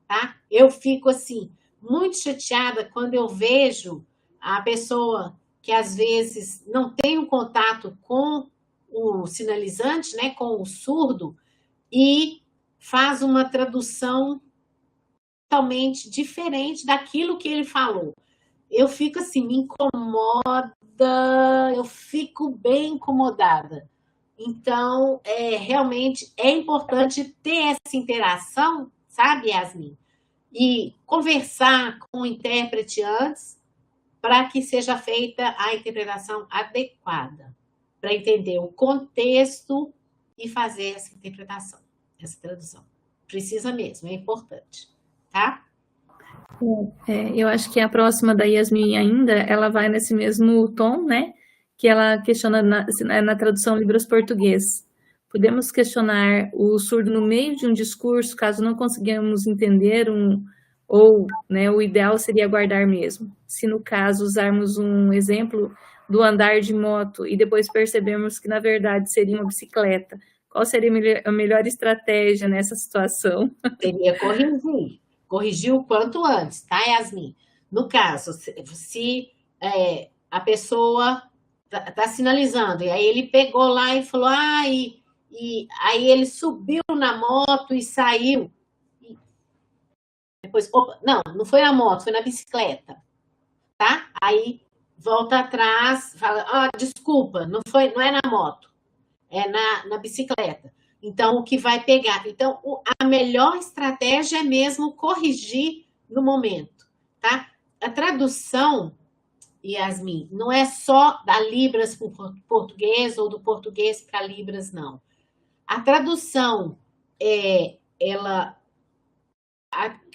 tá? Eu fico, assim, muito chateada quando eu vejo a pessoa que, às vezes, não tem um contato com o sinalizante, né, com o surdo, e faz uma tradução totalmente diferente daquilo que ele falou. eu fico assim, me incomoda, eu fico bem incomodada. Então, realmente é importante ter essa interação, sabe, Yasmin? E conversar com o intérprete antes para que seja feita a interpretação adequada, para entender o contexto e fazer essa interpretação, essa tradução. Precisa mesmo, é importante, tá? Eu acho que a próxima da Yasmin ainda, ela vai nesse mesmo tom, né? Que ela questiona na tradução Libras-Português. Podemos questionar o surdo no meio de um discurso, caso não consigamos entender ou, né, o ideal seria aguardar mesmo. Se no caso usarmos um exemplo do andar de moto e depois percebermos que na verdade seria uma bicicleta, qual seria a melhor estratégia nessa situação? Seria corrigir o quanto antes, tá, Yasmin? No caso, se a pessoa tá sinalizando, e aí ele pegou lá e falou, e aí ele subiu na moto e saiu. Depois, opa, não foi na moto, foi na bicicleta, tá? Aí volta atrás, fala, desculpa, não é na moto, é na bicicleta. Então, o que vai pegar? Então, a melhor estratégia é mesmo corrigir no momento, tá? A tradução, Yasmin, não é só da Libras para o português ou do português para Libras, não. A tradução,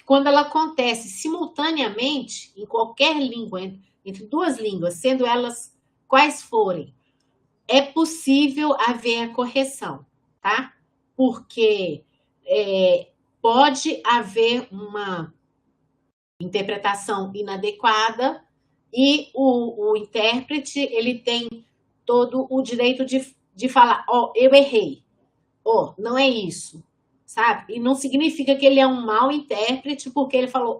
quando ela acontece simultaneamente em qualquer língua, entre duas línguas, sendo elas quais forem, é possível haver a correção, tá? Porque pode haver uma interpretação inadequada e o intérprete ele tem todo o direito de falar, eu errei, não é isso, sabe? E não significa que ele é um mau intérprete porque ele falou,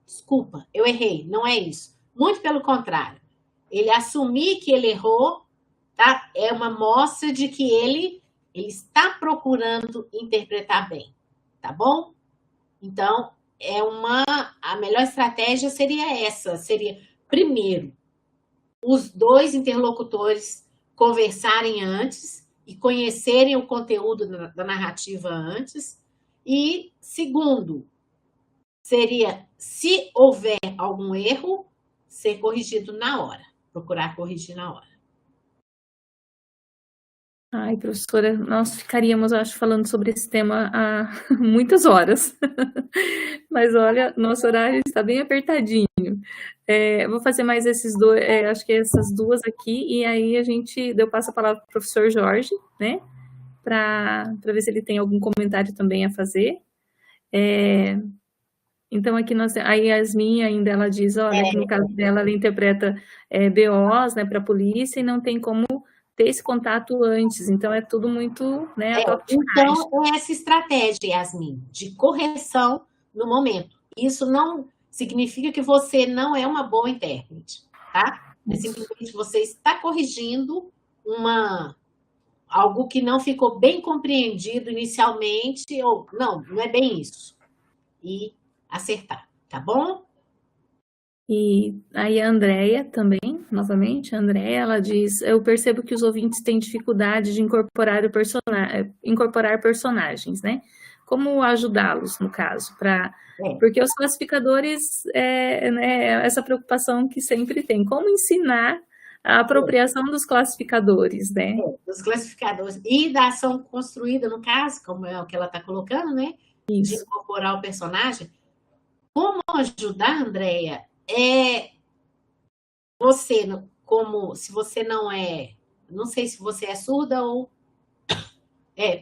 desculpa, eu errei, não é isso. Muito pelo contrário, ele assumir que ele errou, tá? É uma mostra de que ele está procurando interpretar bem, tá bom? Então, a melhor estratégia seria essa, seria, primeiro, os dois interlocutores conversarem antes e conhecerem o conteúdo da narrativa antes, e, segundo, seria, se houver algum erro, ser corrigido na hora, procurar corrigir na hora. Ai, professora, nós ficaríamos, acho, falando sobre esse tema há muitas horas. Mas olha, nosso horário está bem apertadinho. Vou fazer mais esses dois, acho que essas duas aqui, e aí eu passo a palavra para o professor Jorge, né? Para ver se ele tem algum comentário também a fazer. Então, aqui a Yasmin ainda ela diz, olha, que no caso dela, ela interpreta BOs, né, para a polícia, e não tem como ter esse contato antes, então é tudo muito, né, então, essa estratégia, Yasmin, de correção no momento. Isso não significa que você não é uma boa intérprete, tá? É simplesmente você está corrigindo algo que não ficou bem compreendido inicialmente, ou não é bem isso. E acertar, tá bom? E aí a Andrea também, novamente, a Andrea, ela diz, eu percebo que os ouvintes têm dificuldade de incorporar personagens, né? Como ajudá-los, no caso, porque os classificadores, né, essa preocupação que sempre tem, como ensinar a apropriação dos classificadores, né? Dos classificadores e da ação construída, no caso, como é o que ela está colocando, né? Isso. De incorporar o personagem. Como ajudar, Andrea? Você, se você não sei se você é surda ou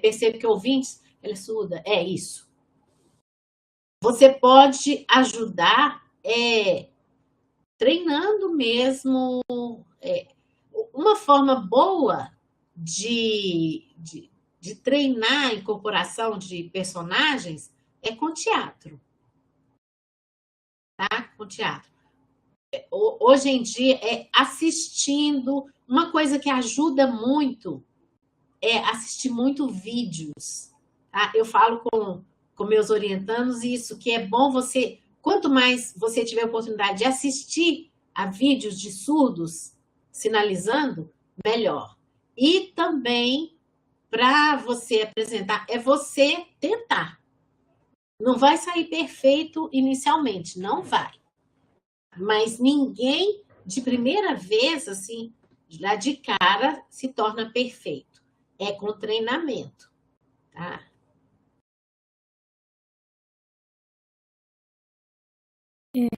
percebe que ouvintes, ela é surda, é isso. Você pode ajudar treinando mesmo, uma forma boa de treinar a incorporação de personagens é com teatro, tá? Com teatro. Hoje em dia, assistindo, uma coisa que ajuda muito é assistir muito vídeos. Tá? Eu falo com meus orientandos isso, que é bom você quanto mais você tiver oportunidade de assistir a vídeos de surdos sinalizando, melhor. E também, para você apresentar, é você tentar. Não vai sair perfeito inicialmente, não vai. Mas ninguém, de primeira vez, assim, já de cara, se torna perfeito. É com treinamento, tá?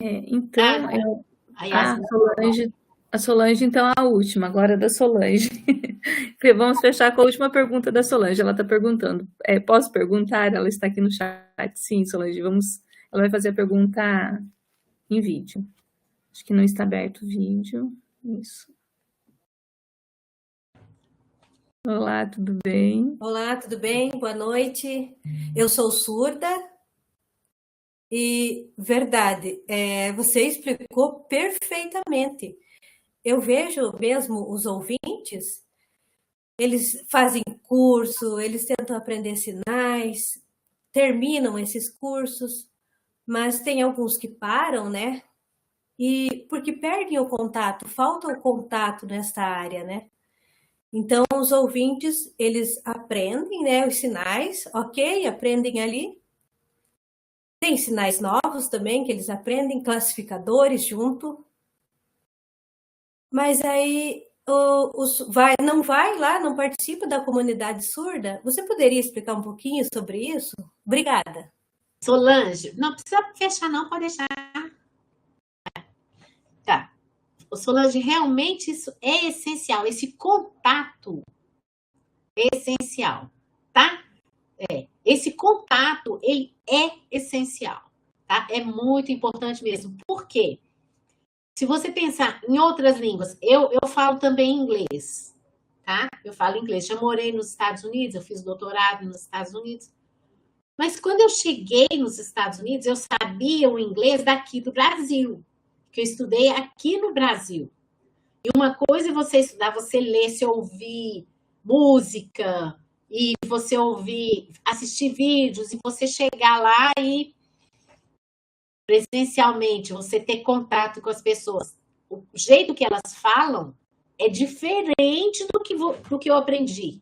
Então, Aí a Solange, então, é a última, agora é da Solange. Vamos fechar com a última pergunta da Solange. Ela está perguntando, posso perguntar? Ela está aqui no chat. Sim, Solange, ela vai fazer a pergunta em vídeo. Acho que não está aberto o vídeo. Isso. Olá, tudo bem? Olá, tudo bem? Boa noite. Eu sou surda e, verdade, você explicou perfeitamente. Eu vejo mesmo os ouvintes, eles fazem curso, eles tentam aprender sinais, terminam esses cursos, mas tem alguns que param, né? E porque perdem o contato, falta o contato nessa área, né? Então, os ouvintes, eles aprendem, né, os sinais, ok, aprendem ali. Tem sinais novos também, que eles aprendem, classificadores junto. Mas aí, não vai lá, não participa da comunidade surda? Você poderia explicar um pouquinho sobre isso? Obrigada. Solange, não precisa fechar não, pode deixar. Tá. Solange, realmente isso é essencial, esse contato é essencial, tá? Esse contato, ele é essencial, tá? É muito importante mesmo. Por quê? Se você pensar em outras línguas, eu falo também inglês, tá? Eu falo inglês. Já morei nos Estados Unidos, eu fiz doutorado nos Estados Unidos. Mas quando eu cheguei nos Estados Unidos, eu sabia o inglês daqui do Brasil, que eu estudei aqui no Brasil. E uma coisa é você estudar, você ler, você ouvir música, e você ouvir, assistir vídeos, e você chegar lá e presencialmente, você ter contato com as pessoas. O jeito que elas falam é diferente do que eu aprendi,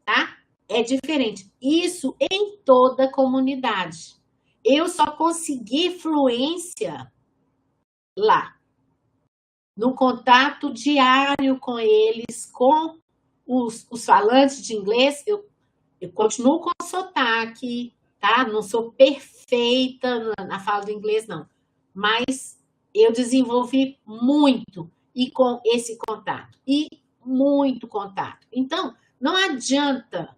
tá? É diferente. Isso em toda comunidade. Eu só consegui fluência lá, no contato diário com eles, com os falantes de inglês. Eu continuo com sotaque, tá? Não sou perfeita na fala do inglês, não. Mas eu desenvolvi muito e com esse contato. E muito contato. Então, não adianta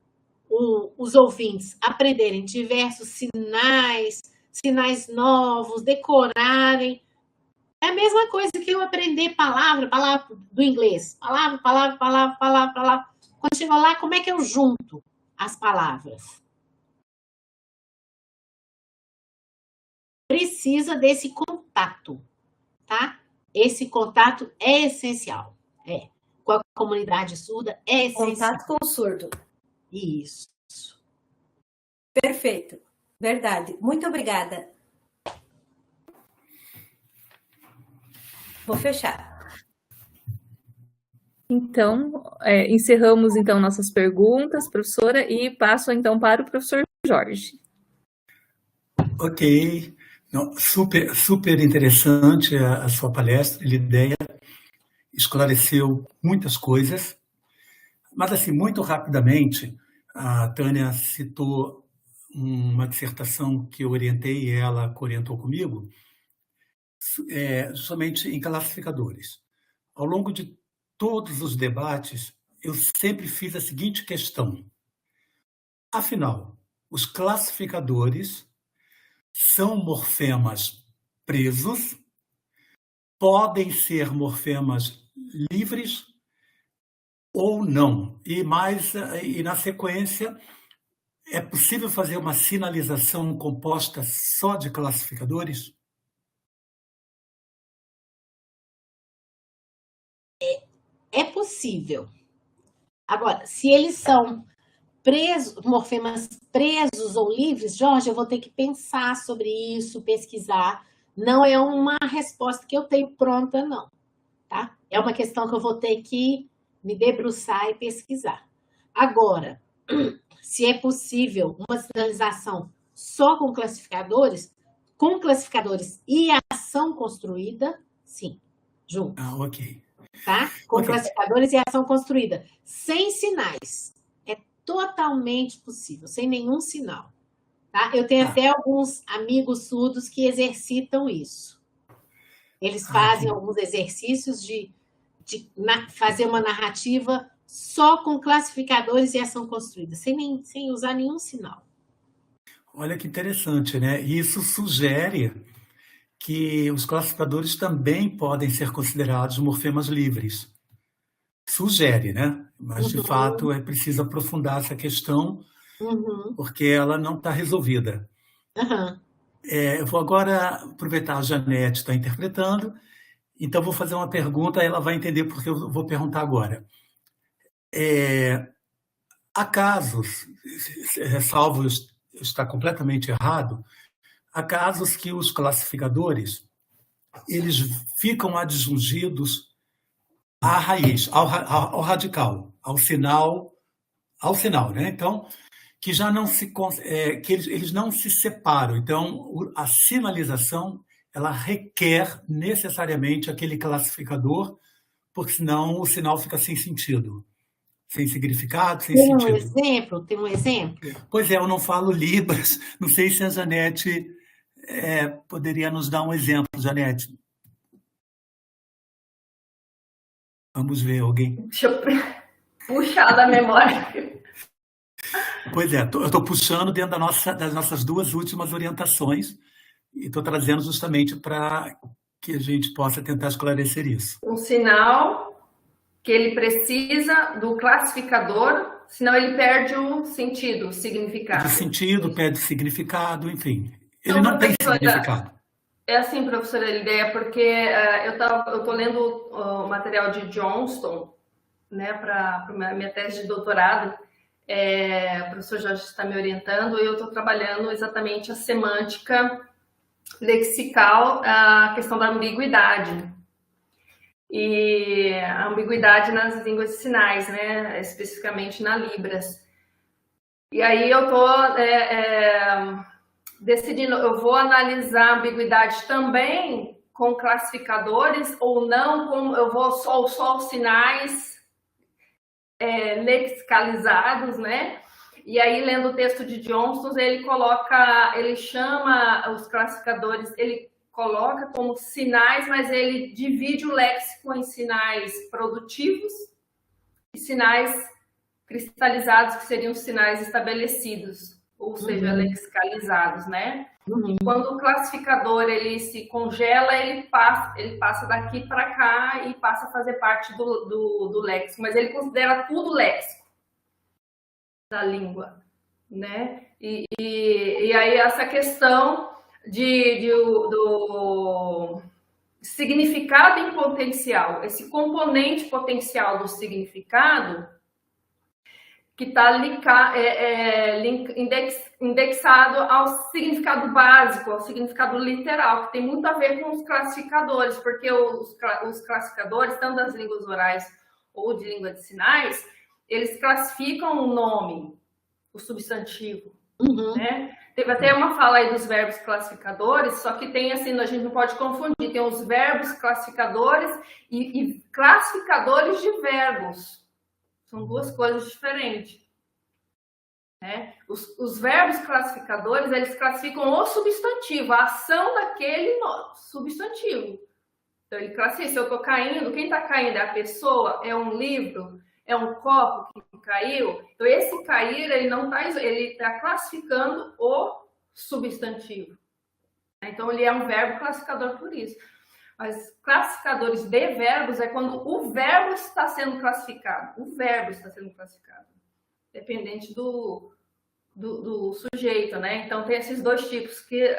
os ouvintes aprenderem diversos sinais novos, decorarem. É a mesma coisa que eu aprender palavra do inglês. Palavra. Quando chegou lá, como é que eu junto as palavras? Precisa desse contato, tá? Esse contato é essencial. Com a comunidade surda é essencial. Contato com o surdo. Isso. Perfeito. Verdade. Muito obrigada. Vou fechar. Então, encerramos então nossas perguntas, professora, e passo então para o professor Jorge. Ok. Não, super interessante a sua palestra, a ideia esclareceu muitas coisas, mas assim, muito rapidamente, a Tânia citou uma dissertação que eu orientei e ela orientou comigo, somente em classificadores. Ao longo de todos os debates, eu sempre fiz a seguinte questão. Afinal, os classificadores são morfemas presos, podem ser morfemas livres ou não. E na sequência, é possível fazer uma sinalização composta só de classificadores? É possível. Agora, se eles são morfemas presos ou livres? Jorge, eu vou ter que pensar sobre isso, pesquisar. Não é uma resposta que eu tenho pronta, não. Tá? É uma questão que eu vou ter que me debruçar e pesquisar. Agora, se é possível uma sinalização só com classificadores e ação construída, sim, juntos. Ok. Tá? Com classificadores e ação construída. Sem sinais. É totalmente possível, sem nenhum sinal. Tá? Eu tenho até alguns amigos surdos que exercitam isso. Eles fazem alguns exercícios de fazer uma narrativa só com classificadores e ação construída, sem usar nenhum sinal. Olha que interessante, né? Isso sugere que os classificadores também podem ser considerados morfemas livres. Sugere, né? Mas, de fato, é preciso aprofundar essa questão, porque ela não está resolvida. Eu vou agora aproveitar a Janete está interpretando, então vou fazer uma pergunta, ela vai entender porque eu vou perguntar agora. Há casos, salvo estar completamente errado, há casos que os classificadores eles ficam adjungidos à raiz, ao radical, ao sinal, né? Então, que já não se que eles não se separam. Então, a sinalização ela requer necessariamente aquele classificador, porque senão o sinal fica sem sentido, sem significado, sem sentido. Tem um exemplo? Pois é, eu não falo Libras. Não sei se a Janete poderia nos dar um exemplo, Janete. Vamos ver, alguém. Deixa eu puxar da memória. Pois é, eu estou puxando dentro das nossas duas últimas orientações e estou trazendo justamente para que a gente possa tentar esclarecer isso. Um sinal que ele precisa do classificador, senão ele perde o sentido, o significado. Perde sentido, perde significado, enfim. Ele não tem significado. É assim, professora Lideia, porque eu estou lendo o material de Johnston, né, para minha tese de doutorado. O professor Jorge está me orientando e eu estou trabalhando exatamente a semântica lexical, a questão da ambiguidade. E a ambiguidade nas línguas de sinais, né, especificamente na Libras. E aí eu estou decidindo, eu vou analisar a ambiguidade também com classificadores ou não, eu vou só os sinais lexicalizados, né? E aí, lendo o texto de Johnston, ele chama os classificadores, ele coloca como sinais, mas ele divide o léxico em sinais produtivos e sinais cristalizados, que seriam os sinais estabelecidos, ou seja, lexicalizados, né? Quando o classificador ele se congela, ele passa daqui para cá e passa a fazer parte do léxico, mas ele considera tudo léxico da língua, né? E aí essa questão do significado em potencial, esse componente potencial do significado que está indexado ao significado básico, ao significado literal, que tem muito a ver com os classificadores, porque os classificadores, tanto das línguas orais ou de língua de sinais, eles classificam o nome, o substantivo, né? Teve até uma fala aí dos verbos classificadores, só que tem assim, a gente não pode confundir, tem os verbos classificadores e classificadores de verbos. São duas coisas diferentes, né? Os verbos classificadores, eles classificam o substantivo, a ação daquele substantivo. Então, ele classifica, se eu estou caindo, quem está caindo é a pessoa, é um livro, é um copo que caiu. Então, esse cair, ele está classificando o substantivo. Então, ele é um verbo classificador por isso. Mas classificadores de verbos é quando o verbo está sendo classificado. O verbo está sendo classificado. Dependente do sujeito, né? Então, tem esses dois tipos que,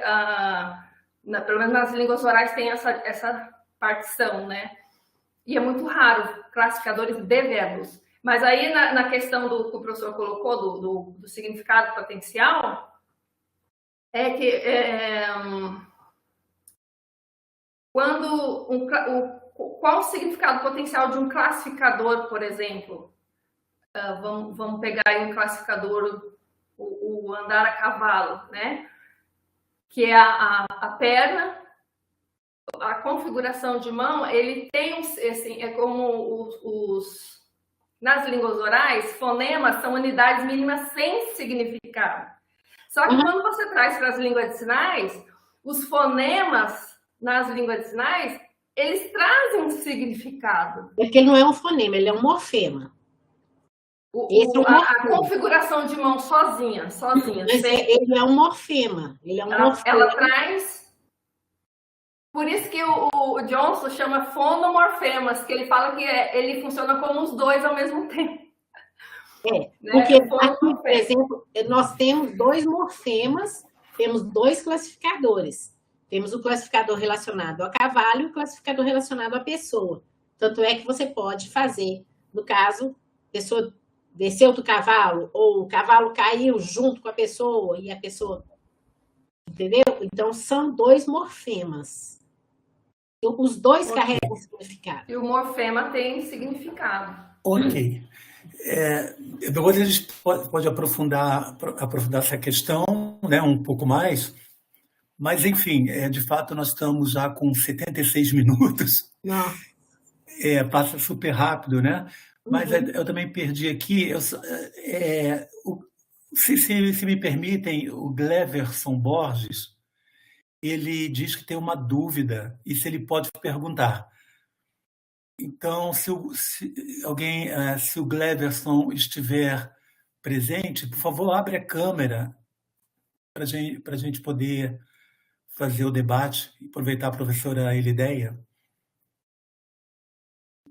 pelo menos nas línguas orais, tem essa partição, né? E é muito raro classificadores de verbos. Mas aí, na questão que o professor colocou, do significado potencial, é que qual o significado potencial de um classificador, por exemplo? Vamos pegar aí um classificador, o andar a cavalo, né? Que é a perna, a configuração de mão, ele tem assim, é como nas línguas orais, fonemas são unidades mínimas sem significado. Só que quando você traz para as línguas de sinais, os fonemas nas línguas de sinais, eles trazem um significado. Porque ele não é um fonema, ele é um morfema. A configuração de mão sozinha. Ele é um morfema. Ela traz... Por isso que o Johnson chama fonomorfemas, que ele fala que ele funciona como os dois ao mesmo tempo. Porque aqui, por exemplo, nós temos 2 morfemas, temos 2 classificadores. Temos o classificador relacionado a cavalo e o classificador relacionado à pessoa. Tanto é que você pode fazer, no caso, a pessoa desceu do cavalo, ou o cavalo caiu junto com a pessoa, e a pessoa... Entendeu? Então, são 2 morfemas. Os 2 carregam significado. E o morfema tem significado. Ok. Depois a gente pode aprofundar essa questão, né, um pouco mais, mas, enfim, de fato, nós estamos já com 76 minutos. Passa super rápido, né? Mas eu também perdi aqui, se me permitem, o Gleverson Borges, ele diz que tem uma dúvida, e se ele pode perguntar. Então, se o Gleverson estiver presente, por favor, abre a câmera para a gente poder fazer o debate e aproveitar a professora Elideia.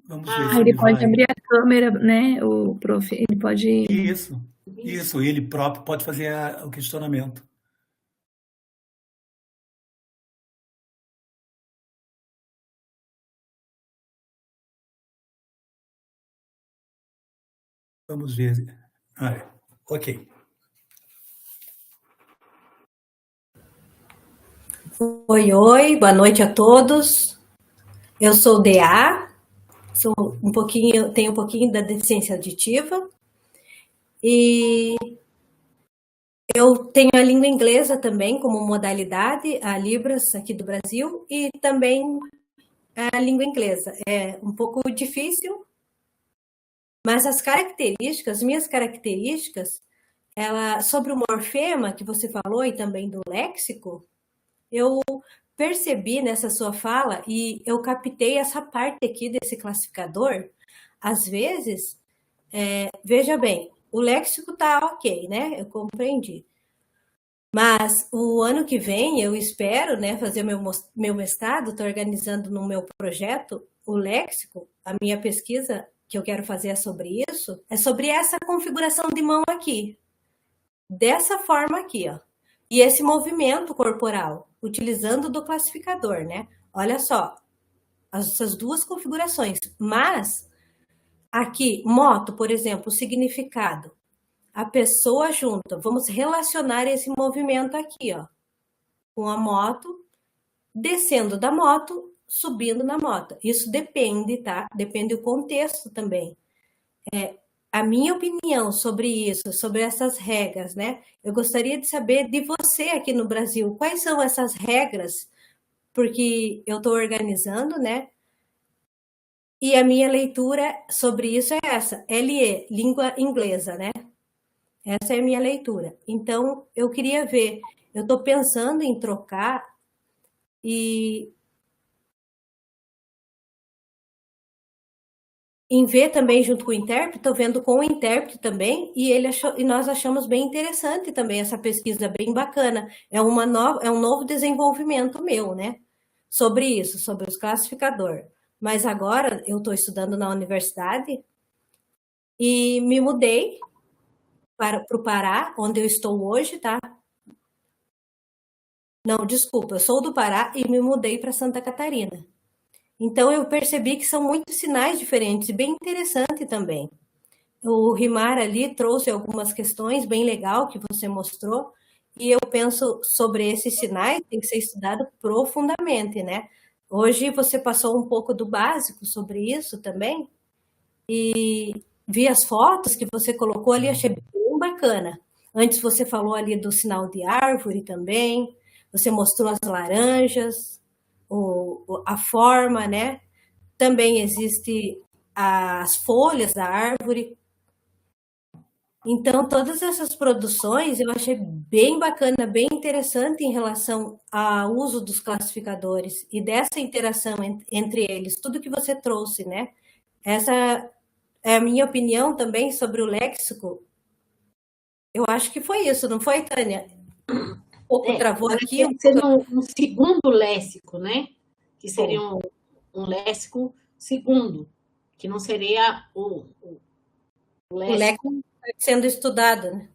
Vamos ver se ele pode abrir a câmera, né? O prof, ele pode... Isso, ele próprio pode fazer o questionamento. Vamos ver. Ok. Oi, boa noite a todos. Eu sou DA, tenho um pouquinho da deficiência auditiva e eu tenho a língua inglesa também como modalidade, a Libras aqui do Brasil, e também a língua inglesa. É um pouco difícil, mas minhas características, sobre o morfema que você falou e também do léxico, eu percebi nessa sua fala e eu captei essa parte aqui desse classificador. Às vezes, veja bem, o léxico tá ok, né? Eu compreendi. Mas o ano que vem eu espero, né, fazer meu mestrado, estou organizando no meu projeto o léxico, a minha pesquisa que eu quero fazer é sobre isso, é sobre essa configuração de mão aqui, dessa forma aqui, ó, e esse movimento corporal, utilizando do classificador, né? Olha só, essas 2 configurações, mas aqui, moto, por exemplo, o significado, a pessoa junta, vamos relacionar esse movimento aqui, ó, com a moto, descendo da moto, subindo na moto. Isso depende, tá? Depende do contexto também. A minha opinião sobre isso, sobre essas regras, né? Eu gostaria de saber de você aqui no Brasil, quais são essas regras, porque eu estou organizando, né? E a minha leitura sobre isso é essa, LE, língua inglesa, né? Essa é a minha leitura. Então, eu queria ver, eu estou pensando em trocar e em ver também junto com o intérprete, estou vendo com o intérprete também, e nós achamos bem interessante também essa pesquisa, bem bacana. É um novo desenvolvimento meu, né? Sobre isso, sobre os classificadores. Mas agora eu estou estudando na universidade e me mudei para o Pará, onde eu estou hoje, tá? Não, desculpa, eu sou do Pará e me mudei para Santa Catarina. Então, eu percebi que são muitos sinais diferentes, bem interessante também. O Rimar ali trouxe algumas questões bem legal que você mostrou, e eu penso sobre esses sinais tem que ser estudado profundamente, né? Hoje você passou um pouco do básico sobre isso também, e vi as fotos que você colocou ali, achei bem bacana. Antes você falou ali do sinal de árvore também, você mostrou as laranjas, a forma, né? Também existe as folhas da árvore. Então, todas essas produções eu achei bem bacana, bem interessante em relação ao uso dos classificadores e dessa interação entre eles, tudo que você trouxe, né? Essa é a minha opinião também sobre o léxico. Eu acho que foi isso, não foi, Tânia? Um pouco travou aqui. Seria um segundo léxico, né? Que seria um léxico segundo, que não seria o léxico sendo estudado, né?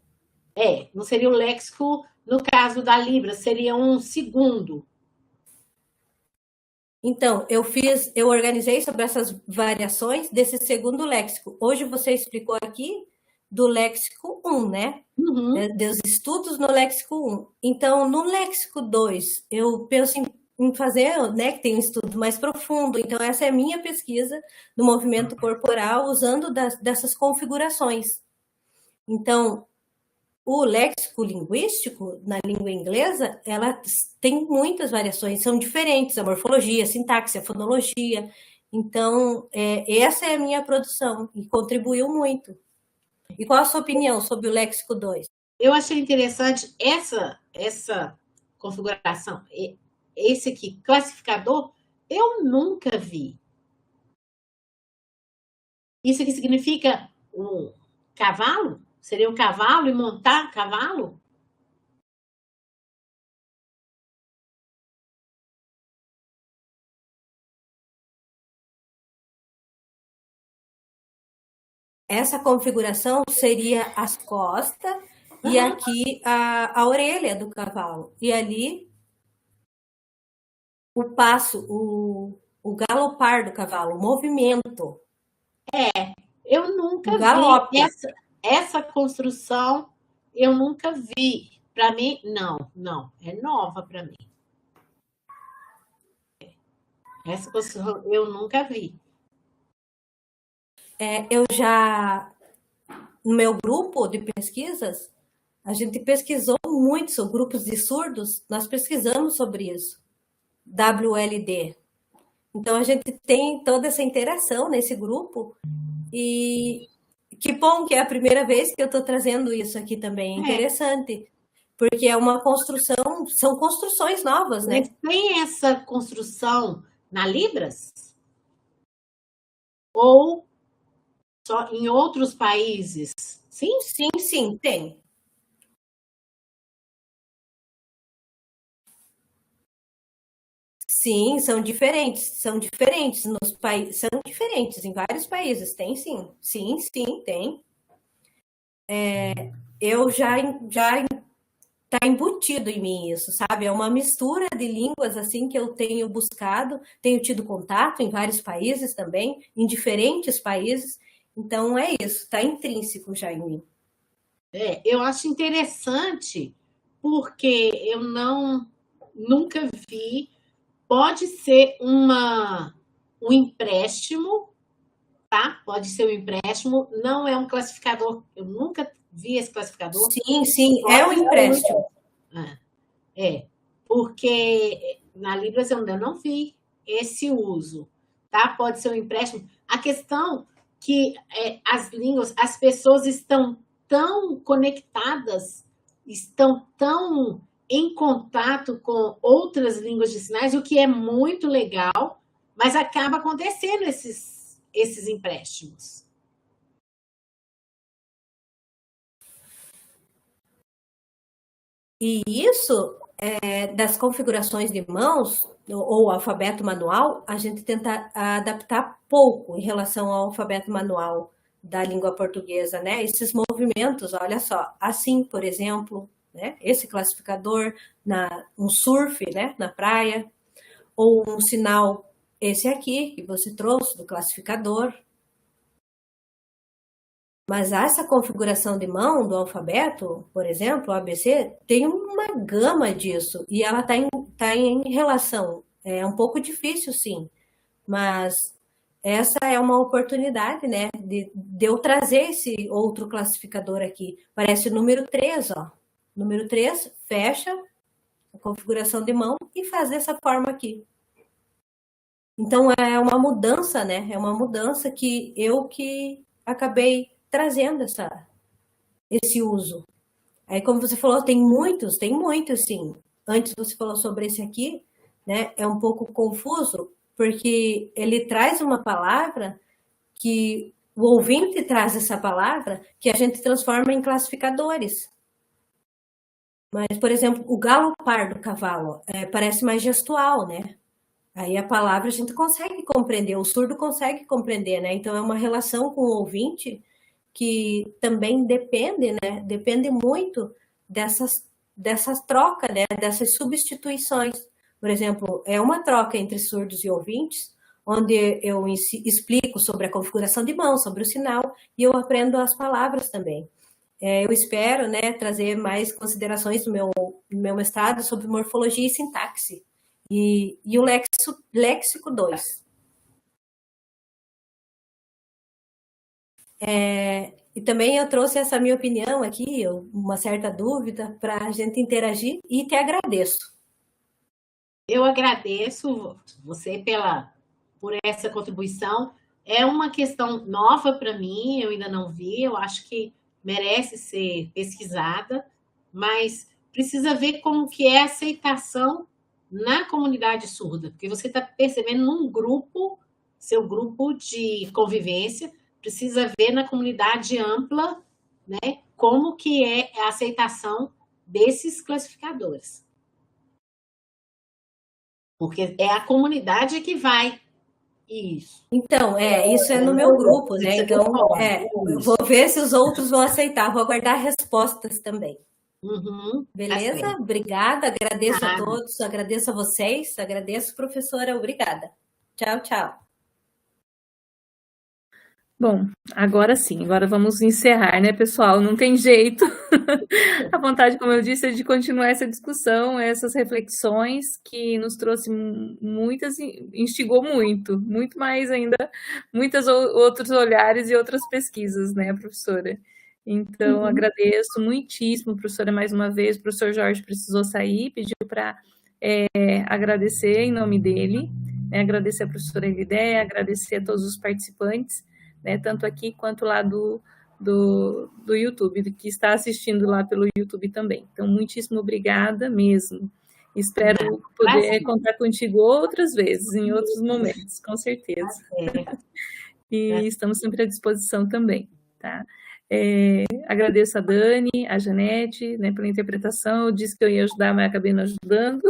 Não seria o léxico, no caso da Libras, seria um segundo. Então, eu organizei sobre essas variações desse segundo léxico. Hoje você explicou aqui do léxico 1, né? Uhum. Dos estudos no léxico 1. Então, no léxico 2, eu penso em fazer, né, que tem um estudo mais profundo. Então, essa é a minha pesquisa do movimento corporal usando dessas configurações. Então, o léxico linguístico, na língua inglesa, ela tem muitas variações, são diferentes, a morfologia, a sintaxe, a fonologia. Então, essa é a minha produção e contribuiu muito. E qual a sua opinião sobre o léxico 2? Eu achei interessante essa configuração. Esse aqui, classificador, eu nunca vi. Isso aqui significa um cavalo? Seria um cavalo e montar cavalo? Essa configuração seria as costas e aqui a orelha do cavalo. E ali o passo, o galopar do cavalo, o movimento. Eu nunca vi essa construção, eu nunca vi. Para mim, não, é nova para mim. Essa construção eu nunca vi. Eu já, no meu grupo de pesquisas, a gente pesquisou muito sobre grupos de surdos, nós pesquisamos sobre isso, WLD. Então, a gente tem toda essa interação nesse grupo e que bom que é a primeira vez que eu estou trazendo isso aqui também, é interessante, porque é uma construção, são construções novas, né? Mas tem essa construção na Libras? Ou só em outros países? Sim? Sim, tem. Sim, são diferentes nos países, são diferentes em vários países, tem sim, tem. Eu já tá embutido em mim isso, sabe? É uma mistura de línguas assim que eu tenho buscado, tenho tido contato em vários países também, em diferentes países. Então é isso, tá intrínseco já em mim. Eu acho interessante porque eu nunca vi. Pode ser um empréstimo, tá? Pode ser um empréstimo, não é um classificador. Eu nunca vi esse classificador. Sim, é um empréstimo. Porque na Libras eu ainda não vi esse uso, tá? Pode ser um empréstimo. A questão que as línguas, as pessoas estão tão conectadas, estão tão em contato com outras línguas de sinais, o que é muito legal, mas acaba acontecendo esses empréstimos. E isso, das configurações de mãos, ou alfabeto manual, a gente tenta adaptar pouco em relação ao alfabeto manual da língua portuguesa, né? Esses movimentos, olha só, assim, por exemplo, né? Esse classificador, um surf, né? Na praia, ou um sinal, esse aqui, que você trouxe, do classificador. Mas essa configuração de mão do alfabeto, por exemplo, o ABC, tem uma gama disso. E ela tá em relação. É um pouco difícil, sim. Mas essa é uma oportunidade, né? De eu trazer esse outro classificador aqui. Parece o número 3, ó. Número 3, fecha a configuração de mão e faz dessa forma aqui. Então, é uma mudança, né? É uma mudança que acabei trazendo esse uso. Aí, como você falou, tem muitos, sim. Antes você falou sobre esse aqui, né? É um pouco confuso, porque ele traz uma palavra que o ouvinte traz essa palavra que a gente transforma em classificadores. Mas, por exemplo, o galopar do cavalo parece mais gestual, né? Aí a palavra a gente consegue compreender, o surdo consegue compreender, né? Então é uma relação com o ouvinte que também depende, né? Depende muito dessas trocas, né? Dessas substituições. Por exemplo, é uma troca entre surdos e ouvintes, onde eu explico sobre a configuração de mão, sobre o sinal, e eu aprendo as palavras também. Eu espero, né, trazer mais considerações no meu mestrado sobre morfologia e sintaxe. E o léxico 2. E também eu trouxe essa minha opinião aqui, uma certa dúvida, para a gente interagir e te agradeço. Eu agradeço você por essa contribuição. É uma questão nova para mim, eu ainda não vi, eu acho que merece ser pesquisada, mas precisa ver como que é a aceitação na comunidade surda, porque você está percebendo num grupo, seu grupo de convivência, precisa ver na comunidade ampla, né, como que é a aceitação desses classificadores. Porque é a comunidade que vai. Isso. Então, isso é no meu grupo, né? Então, vou ver se os outros vão aceitar, vou aguardar respostas também. Uhum, beleza? Tá, obrigada, agradeço a todos, agradeço a vocês, agradeço, professora, obrigada. Tchau, tchau. Bom, agora sim, agora vamos encerrar, né, pessoal? Não tem jeito. A vontade, como eu disse, é de continuar essa discussão, essas reflexões que nos trouxe muitas, instigou muito mais ainda, muitos outros olhares e outras pesquisas, né, professora? Então, agradeço muitíssimo, professora, mais uma vez. O professor Jorge precisou sair, pediu para agradecer em nome dele, né, agradecer a professora Elidé, agradecer a todos os participantes, né, tanto aqui quanto lá do YouTube, que está assistindo lá pelo YouTube também. Então, muitíssimo obrigada mesmo. Espero poder contar contigo outras vezes, em outros momentos, com certeza. E estamos sempre à disposição também, tá? Agradeço a Dani, a Janete, né, pela interpretação. Eu disse que eu ia ajudar, mas acabei não ajudando.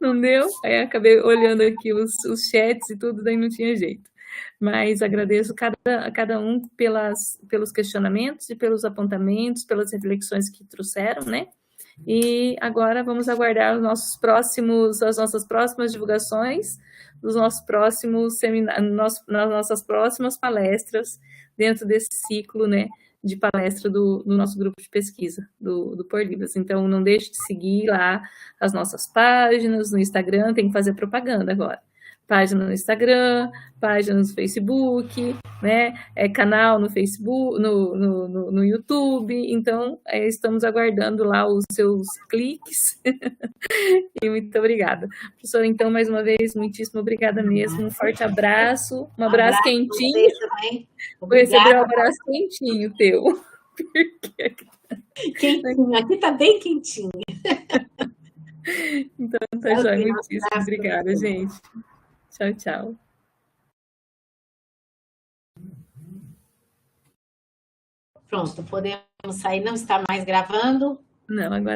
Não deu? Aí acabei olhando aqui os chats e tudo, daí não tinha jeito. Mas agradeço a cada um pelos questionamentos e pelos apontamentos, pelas reflexões que trouxeram, né? E agora vamos aguardar as nossas próximas divulgações, dos nossos próximos seminários, nas nossas próximas palestras, dentro desse ciclo, né, de palestra do nosso grupo de pesquisa, do Por Libras. Então, não deixe de seguir lá as nossas páginas no Instagram, tem que fazer propaganda agora. Página no Instagram, página no Facebook, né? Canal no Facebook, no YouTube. Então, estamos aguardando lá os seus cliques. E muito obrigada. Professora, então, mais uma vez, muitíssimo obrigada mesmo. Um forte abraço, um abraço quentinho. Vou receber um abraço quentinho teu. Quentinho, aqui tá bem quentinho. Então, tá jóia. Muitíssimo obrigada, gente. Tchau, tchau. Pronto, podemos sair, não está mais gravando? Não, agora